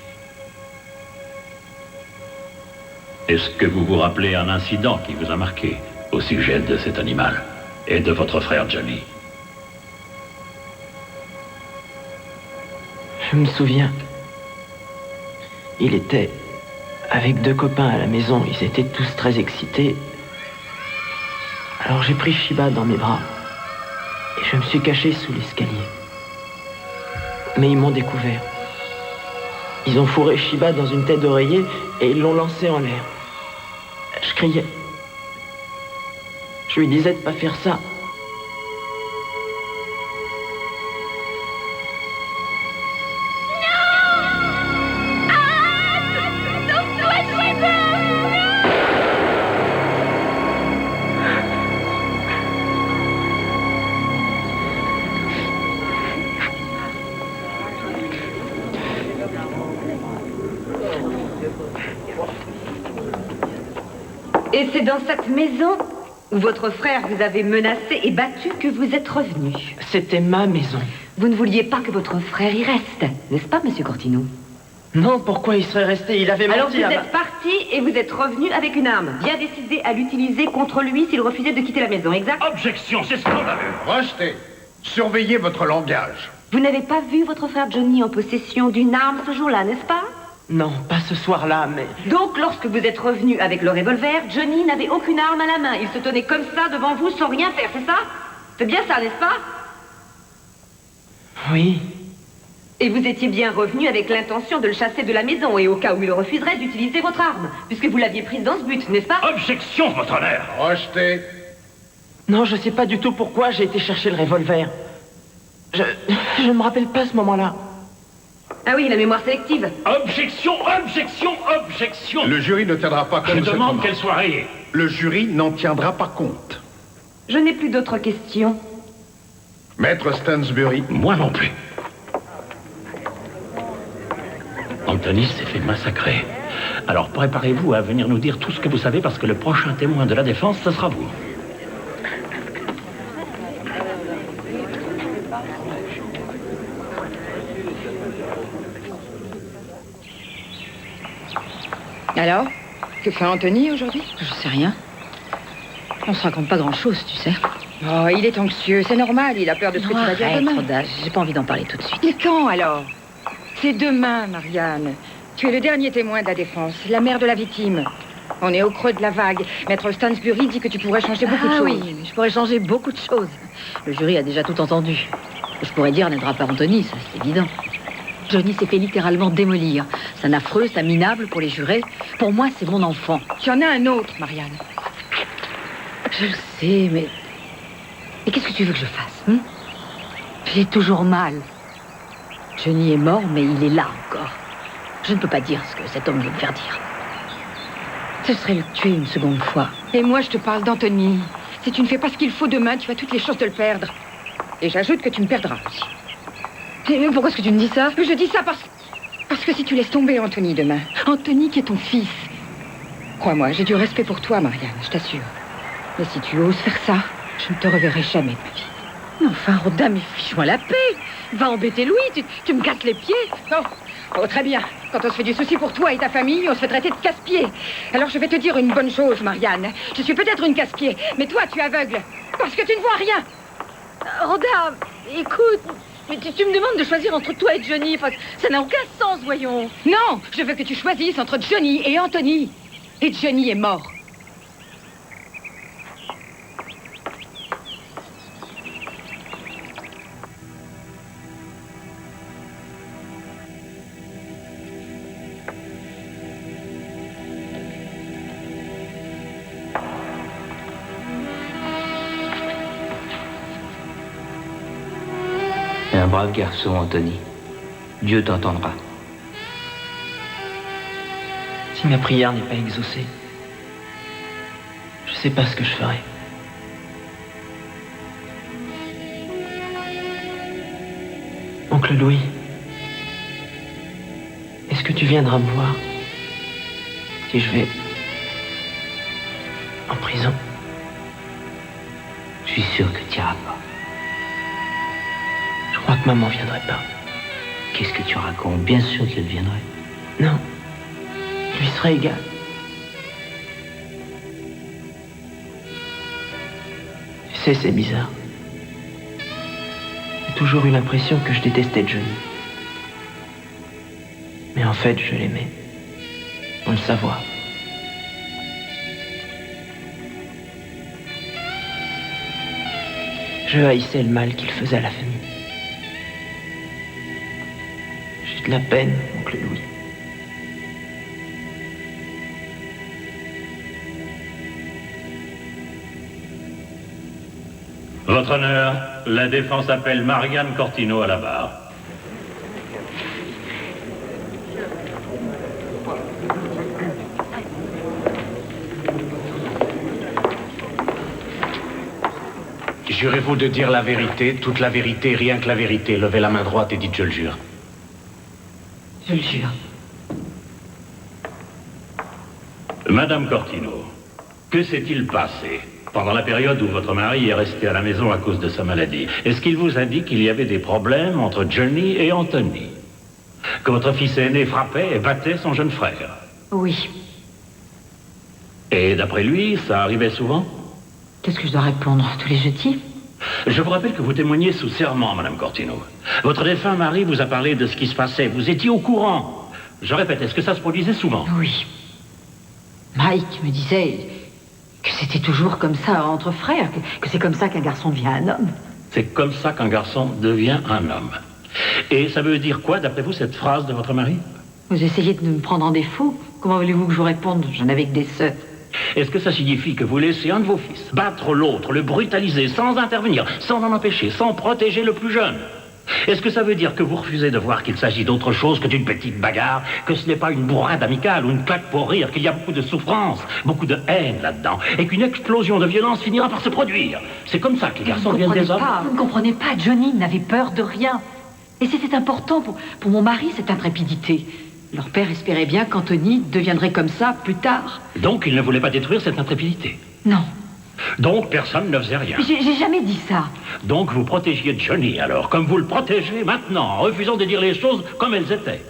Est-ce que vous vous rappelez un incident qui vous a marqué au sujet de cet animal et de votre frère Johnny? Je me souviens. Il était avec 2 copains à la maison. Ils étaient tous très excités. Alors j'ai pris Shiba dans mes bras et je me suis caché sous l'escalier. Mais ils m'ont découvert. Ils ont fourré Shiba dans une tête d'oreiller et ils l'ont lancé en l'air. Je criais. Je lui disais de pas faire ça. Et c'est dans cette maison où votre frère vous avait menacé et battu que vous êtes revenu. C'était ma maison. Vous ne vouliez pas que votre frère y reste, n'est-ce pas, monsieur Cortino? Non, pourquoi il serait resté? Il avait menti. Alors vous êtes parti et vous êtes revenu avec une arme, bien décidé à l'utiliser contre lui s'il refusait de quitter la maison, exact? Objection, c'est scandaleux. Rejetez. Surveillez votre langage. Vous n'avez pas vu votre frère Johnny en possession d'une arme ce jour-là, n'est-ce pas? Non, pas ce soir-là, mais... Donc, lorsque vous êtes revenu avec le revolver, Johnny n'avait aucune arme à la main. Il se tenait comme ça devant vous sans rien faire, c'est ça? C'est bien ça, n'est-ce pas? Oui. Et vous étiez bien revenu avec l'intention de le chasser de la maison et au cas où il refuserait d'utiliser votre arme, puisque vous l'aviez prise dans ce but, n'est-ce pas? Objection, votre honneur. Rejetez. Non, je sais pas du tout pourquoi j'ai été chercher le revolver. Je me rappelle pas ce moment-là. Ah oui, la mémoire sélective. Objection, objection, objection. Le jury ne tiendra pas compte. Je demande qu'elle soit rayée. Le jury n'en tiendra pas compte. Je n'ai plus d'autres questions. Maître Stansbury. Moi non plus. Anthony s'est fait massacrer. Alors préparez-vous à venir nous dire tout ce que vous savez parce que le prochain témoin de la défense, ce sera vous. Alors, que fait Anthony aujourd'hui? Je sais rien. On se raconte pas grand-chose, tu sais. Oh, il est anxieux, c'est normal, il a peur de ce que tu vas dire demain. Trop d'âge, j'ai pas envie d'en parler tout de suite. Et quand, alors? C'est demain, Marianne. Tu es le dernier témoin de la défense, la mère de la victime. On est au creux de la vague. Maître Stansbury dit que tu pourrais changer beaucoup de choses. Oui, mais je pourrais changer beaucoup de choses. Le jury a déjà tout entendu. Je pourrais dire n'aidera pas Anthony, ça c'est évident. Johnny s'est fait littéralement démolir. C'est un affreux, c'est un minable pour les jurés. Pour moi, c'est mon enfant. Tu en as un autre, Marianne. Je le sais, mais... Et qu'est-ce que tu veux que je fasse, J'ai toujours mal. Johnny est mort, mais il est là encore. Je ne peux pas dire ce que cet homme veut me faire dire. Ce serait le tuer une seconde fois. Et moi, je te parle d'Anthony. Si tu ne fais pas ce qu'il faut demain, tu as toutes les chances de le perdre. Et j'ajoute que tu me perdras aussi. Mais pourquoi est-ce que tu me dis ça? Je dis ça parce que si tu laisses tomber Anthony demain, Anthony qui est ton fils... Crois-moi, j'ai du respect pour toi, Marianne, je t'assure. Mais si tu oses faire ça, je ne te reverrai jamais de ma vie. Mais enfin, Rhoda, mais fiche-moi la paix. Va embêter Louis, tu me casses les pieds. Oh, très bien. Quand on se fait du souci pour toi et ta famille, on se fait traiter de casse-pied. Alors je vais te dire une bonne chose, Marianne. Je suis peut-être une casse-pied, mais toi, tu es aveugle. Parce que tu ne vois rien. Rhoda, écoute, mais tu me demandes de choisir entre toi et Johnny. Enfin, ça n'a aucun sens, voyons. Non, je veux que tu choisisses entre Johnny et Anthony. Et Johnny est mort. Un brave garçon, Anthony. Dieu t'entendra. Si ma prière n'est pas exaucée, je sais pas ce que je ferai. Oncle Louis, est-ce que tu viendras me voir si je vais en prison? Je suis sûr que tu iras pas. Je crois que maman viendrait pas. Qu'est-ce que tu racontes? Bien sûr qu'elle viendrait. Non. Lui serait égal. Tu sais, c'est bizarre. J'ai toujours eu l'impression que je détestais Johnny. Mais en fait, je l'aimais. Sans le savoir. Je haïssais le mal qu'il faisait à la famille. J'ai de la peine, oncle Louis. Votre honneur, la défense appelle Marianne Cortino à la barre. Jurez-vous de dire la vérité, toute la vérité, rien que la vérité. Levez la main droite et dites « je le jure ». Je le jure. Madame Cortino, que s'est-il passé pendant la période où votre mari est resté à la maison à cause de sa maladie? Est-ce qu'il vous a dit qu'il y avait des problèmes entre Johnny et Anthony? Que votre fils aîné frappait et battait son jeune frère? Oui. Et d'après lui, ça arrivait souvent? Qu'est-ce que je dois répondre? Tous les jeudis? Je vous rappelle que vous témoignez sous serment, Madame Cortino. Votre défunt mari vous a parlé de ce qui se passait. Vous étiez au courant. Je répète, est-ce que ça se produisait souvent? Oui. Mike me disait que c'était toujours comme ça entre frères, que c'est comme ça qu'un garçon devient un homme. C'est comme ça qu'un garçon devient un homme. Et ça veut dire quoi, d'après vous, cette phrase de votre mari? Vous essayez de me prendre en défaut? Comment voulez-vous que je vous réponde? J'en avais que des sœurs. Est-ce que ça signifie que vous laissez un de vos fils battre l'autre, le brutaliser, sans intervenir, sans en empêcher, sans protéger le plus jeune? Est-ce que ça veut dire que vous refusez de voir qu'il s'agit d'autre chose que d'une petite bagarre, que ce n'est pas une bourrade amicale ou une claque pour rire, qu'il y a beaucoup de souffrance, beaucoup de haine là-dedans, et qu'une explosion de violence finira par se produire? C'est comme ça que les garçons deviennent des hommes? Vous ne comprenez pas, Johnny n'avait peur de rien. Et c'était important pour mon mari, cette intrépidité. Leur père espérait bien qu'Anthony deviendrait comme ça plus tard. Donc il ne voulait pas détruire cette intrépidité? Non. Donc personne ne faisait rien? J'ai jamais dit ça. Donc vous protégiez Johnny alors, comme vous le protégez maintenant, en refusant de dire les choses comme elles étaient?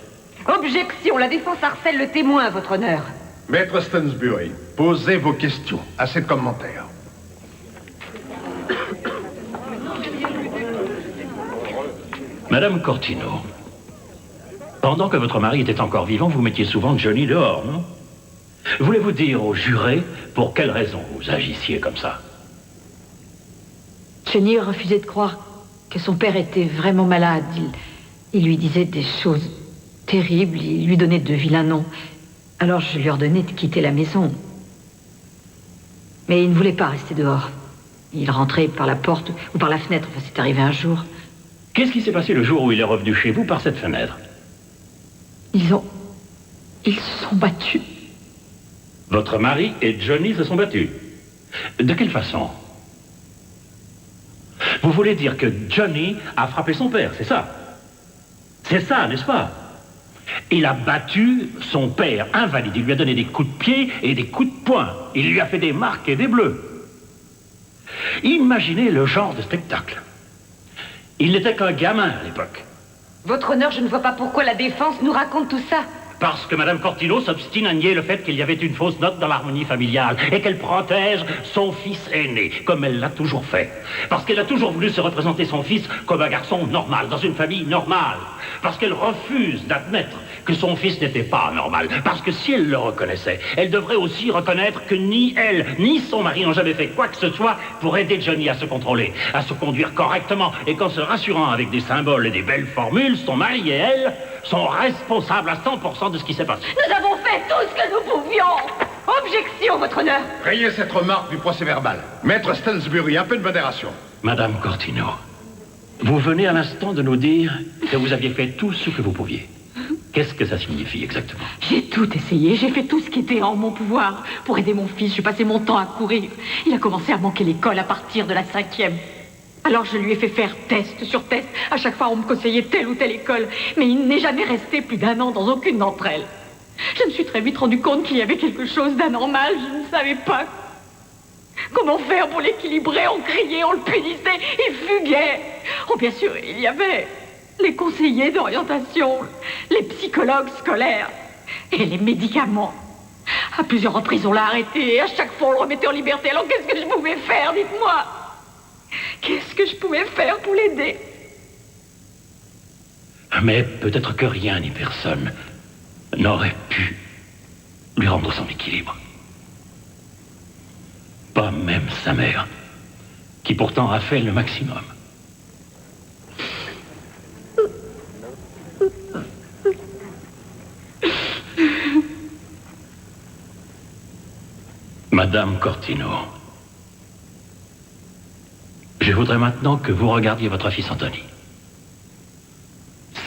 Objection, la défense harcèle le témoin, votre honneur. Maître Stansbury, posez vos questions. Assez de commentaires. Madame Cortino, pendant que votre mari était encore vivant, vous mettiez souvent Johnny dehors, non? Voulez-vous dire aux jurés pour quelle raison vous agissiez comme ça? Johnny refusait de croire que son père était vraiment malade. Il lui disait des choses terribles, il lui donnait de vilains noms. Alors je lui ordonnais de quitter la maison. Mais il ne voulait pas rester dehors. Il rentrait par la porte ou par la fenêtre, enfin, c'est arrivé un jour. Qu'est-ce qui s'est passé le jour où il est revenu chez vous par cette fenêtre? Ils Ils se sont battus. Votre mari et Johnny se sont battus. De quelle façon? Vous voulez dire que Johnny a frappé son père, c'est ça? C'est ça, n'est-ce pas? Il a battu son père invalide. Il lui a donné des coups de pied et des coups de poing. Il lui a fait des marques et des bleus. Imaginez le genre de spectacle. Il n'était qu'un gamin à l'époque. Votre honneur, je ne vois pas pourquoi la défense nous raconte tout ça. Parce que Mme Cortino s'obstine à nier le fait qu'il y avait une fausse note dans l'harmonie familiale et qu'elle protège son fils aîné, comme elle l'a toujours fait. Parce qu'elle a toujours voulu se représenter son fils comme un garçon normal, dans une famille normale. Parce qu'elle refuse d'admettre que son fils n'était pas normal. Parce que si elle le reconnaissait, elle devrait aussi reconnaître que ni elle, ni son mari n'ont jamais fait quoi que ce soit pour aider Johnny à se contrôler, à se conduire correctement, et qu'en se rassurant avec des symboles et des belles formules, son mari et elle sont responsables à 100% de ce qui s'est passé. Nous avons fait tout ce que nous pouvions. Objection, votre honneur. Rayez cette remarque du procès verbal. Maître Stansbury, un peu de modération. Madame Cortino, vous venez à l'instant de nous dire que vous aviez fait tout ce que vous pouviez. Qu'est-ce que ça signifie exactement? J'ai tout essayé, j'ai fait tout ce qui était en mon pouvoir pour aider mon fils. J'ai passé mon temps à courir. Il a commencé à manquer l'école à partir de la 5e. Alors je lui ai fait faire test sur test. À chaque fois, on me conseillait telle ou telle école. Mais il n'est jamais resté plus d'1 an dans aucune d'entre elles. Je me suis très vite rendu compte qu'il y avait quelque chose d'anormal. Je ne savais pas comment faire pour l'équilibrer. On criait, on le punissait, il fuguait. Oh, bien sûr, il y avait les conseillers d'orientation, les psychologues scolaires et les médicaments. À plusieurs reprises, on l'a arrêté et à chaque fois, on le remettait en liberté. Alors qu'est-ce que je pouvais faire, dites-moi? Qu'est-ce que je pouvais faire pour l'aider? Mais peut-être que rien ni personne n'aurait pu lui rendre son équilibre. Pas même sa mère, qui pourtant a fait le maximum. Madame Cortino, je voudrais maintenant que vous regardiez votre fils Anthony.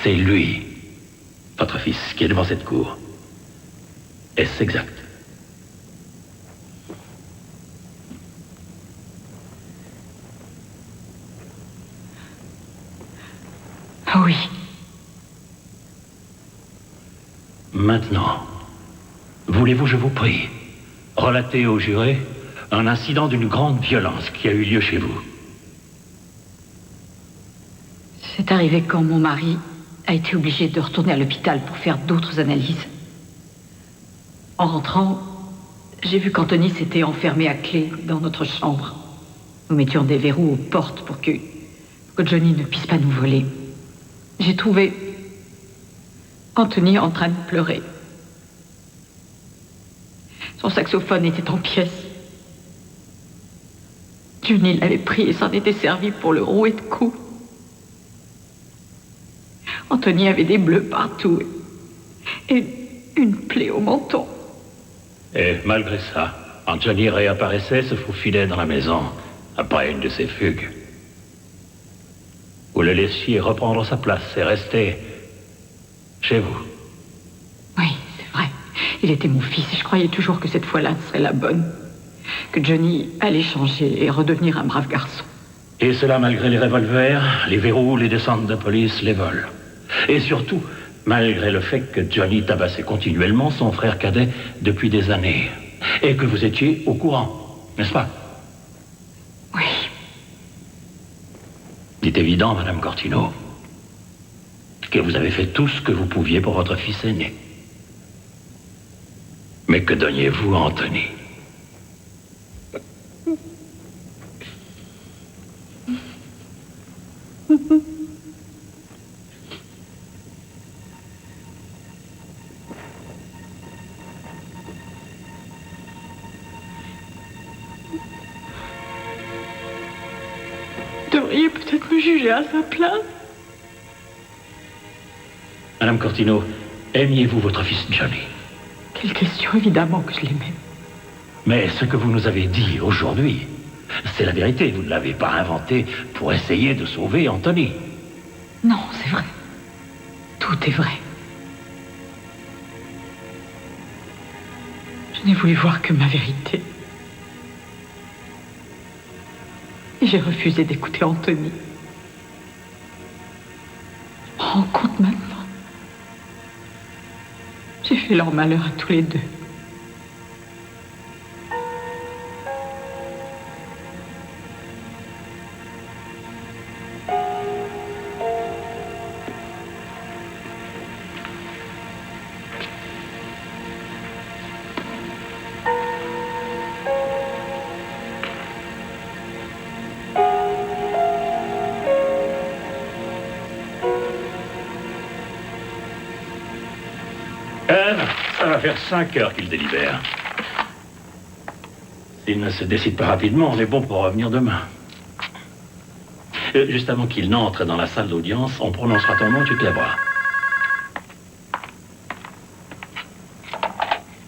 C'est lui, votre fils, qui est devant cette cour. Est-ce exact? Oui. Maintenant, voulez-vous, je vous prie, relater au juré un incident d'une grande violence qui a eu lieu chez vous? C'est arrivé quand mon mari a été obligé de retourner à l'hôpital pour faire d'autres analyses. En rentrant, j'ai vu qu'Anthony s'était enfermé à clé dans notre chambre. Nous mettions des verrous aux portes pour que Johnny ne puisse pas nous voler. J'ai trouvé Anthony en train de pleurer. Son saxophone était en pièces. Johnny l'avait pris et s'en était servi pour le rouer de coups. Anthony avait des bleus partout et une plaie au menton. Et malgré ça, Anthony réapparaissait, se faufilait dans la maison après une de ses fugues. Vous le laissiez reprendre sa place et rester chez vous. Oui, c'est vrai. Il était mon fils et je croyais toujours que cette fois-là serait la bonne. Que Johnny allait changer et redevenir un brave garçon. Et cela malgré les revolvers, les verrous, les descentes de police, les vols. Et surtout, malgré le fait que Johnny tabassait continuellement son frère cadet depuis des années. Et que vous étiez au courant, n'est-ce pas? Oui. Il est évident, Madame Cortino, que vous avez fait tout ce que vous pouviez pour votre fils aîné. Mais que donniez-vous à Anthony? Vous devriez peut-être me juger à sa place. Madame Cortino, aimiez-vous votre fils Johnny? Quelle question, évidemment que je l'aimais. Mais ce que vous nous avez dit aujourd'hui, c'est la vérité. Vous ne l'avez pas inventé pour essayer de sauver Anthony. Non, c'est vrai. Tout est vrai. Je n'ai voulu voir que ma vérité. Et j'ai refusé d'écouter Anthony. Je me rends compte maintenant. J'ai fait leur malheur à tous les deux. Ça va faire 5 heures qu'il délibère. S'il ne se décide pas rapidement, on est bon pour revenir demain. Juste avant qu'il n'entre dans la salle d'audience, on prononcera ton nom, tu te lèveras.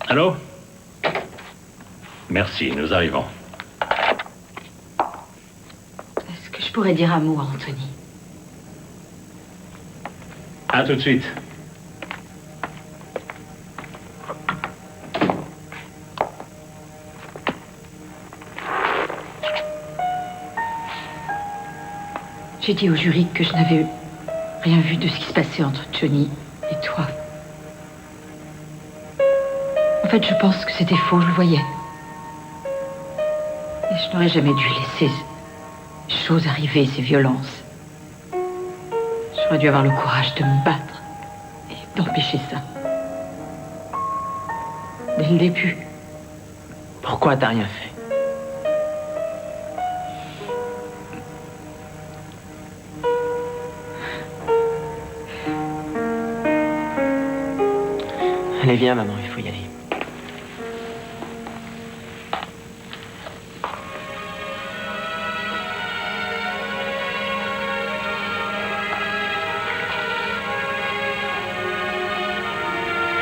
Allô? Merci, nous arrivons. Est-ce que je pourrais dire un mot à Anthony? À tout de suite. J'ai dit au jury que je n'avais rien vu de ce qui se passait entre Johnny et toi. En fait, je pense que c'était faux, je le voyais. Et je n'aurais jamais dû laisser ces choses arriver, ces violences. J'aurais dû avoir le courage de me battre et d'empêcher ça. Dès le début. Pourquoi t'as rien fait? Allez, viens, maman, il faut y aller.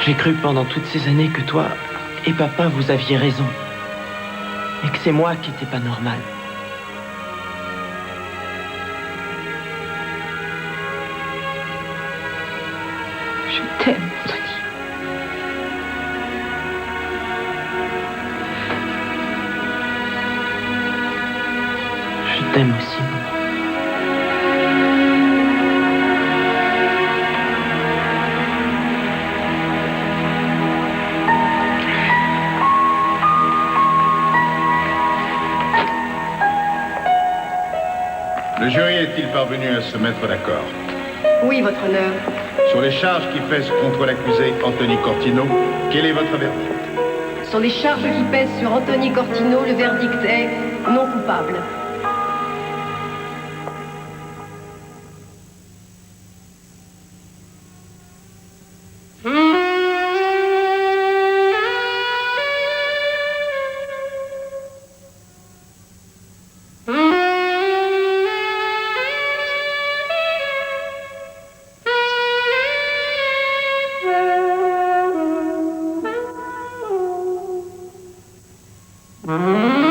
J'ai cru pendant toutes ces années que toi et papa, vous aviez raison. Et que c'est moi qui n'étais pas normal. Je t'aime, Anthony. Je t'aime aussi, maman. Le jury est-il parvenu à se mettre d'accord? Oui, votre honneur. Sur les charges qui pèsent contre l'accusé Anthony Cortino, quel est votre verdict? Sur les charges qui pèsent sur Anthony Cortino, le verdict est non coupable. Mm-hmm.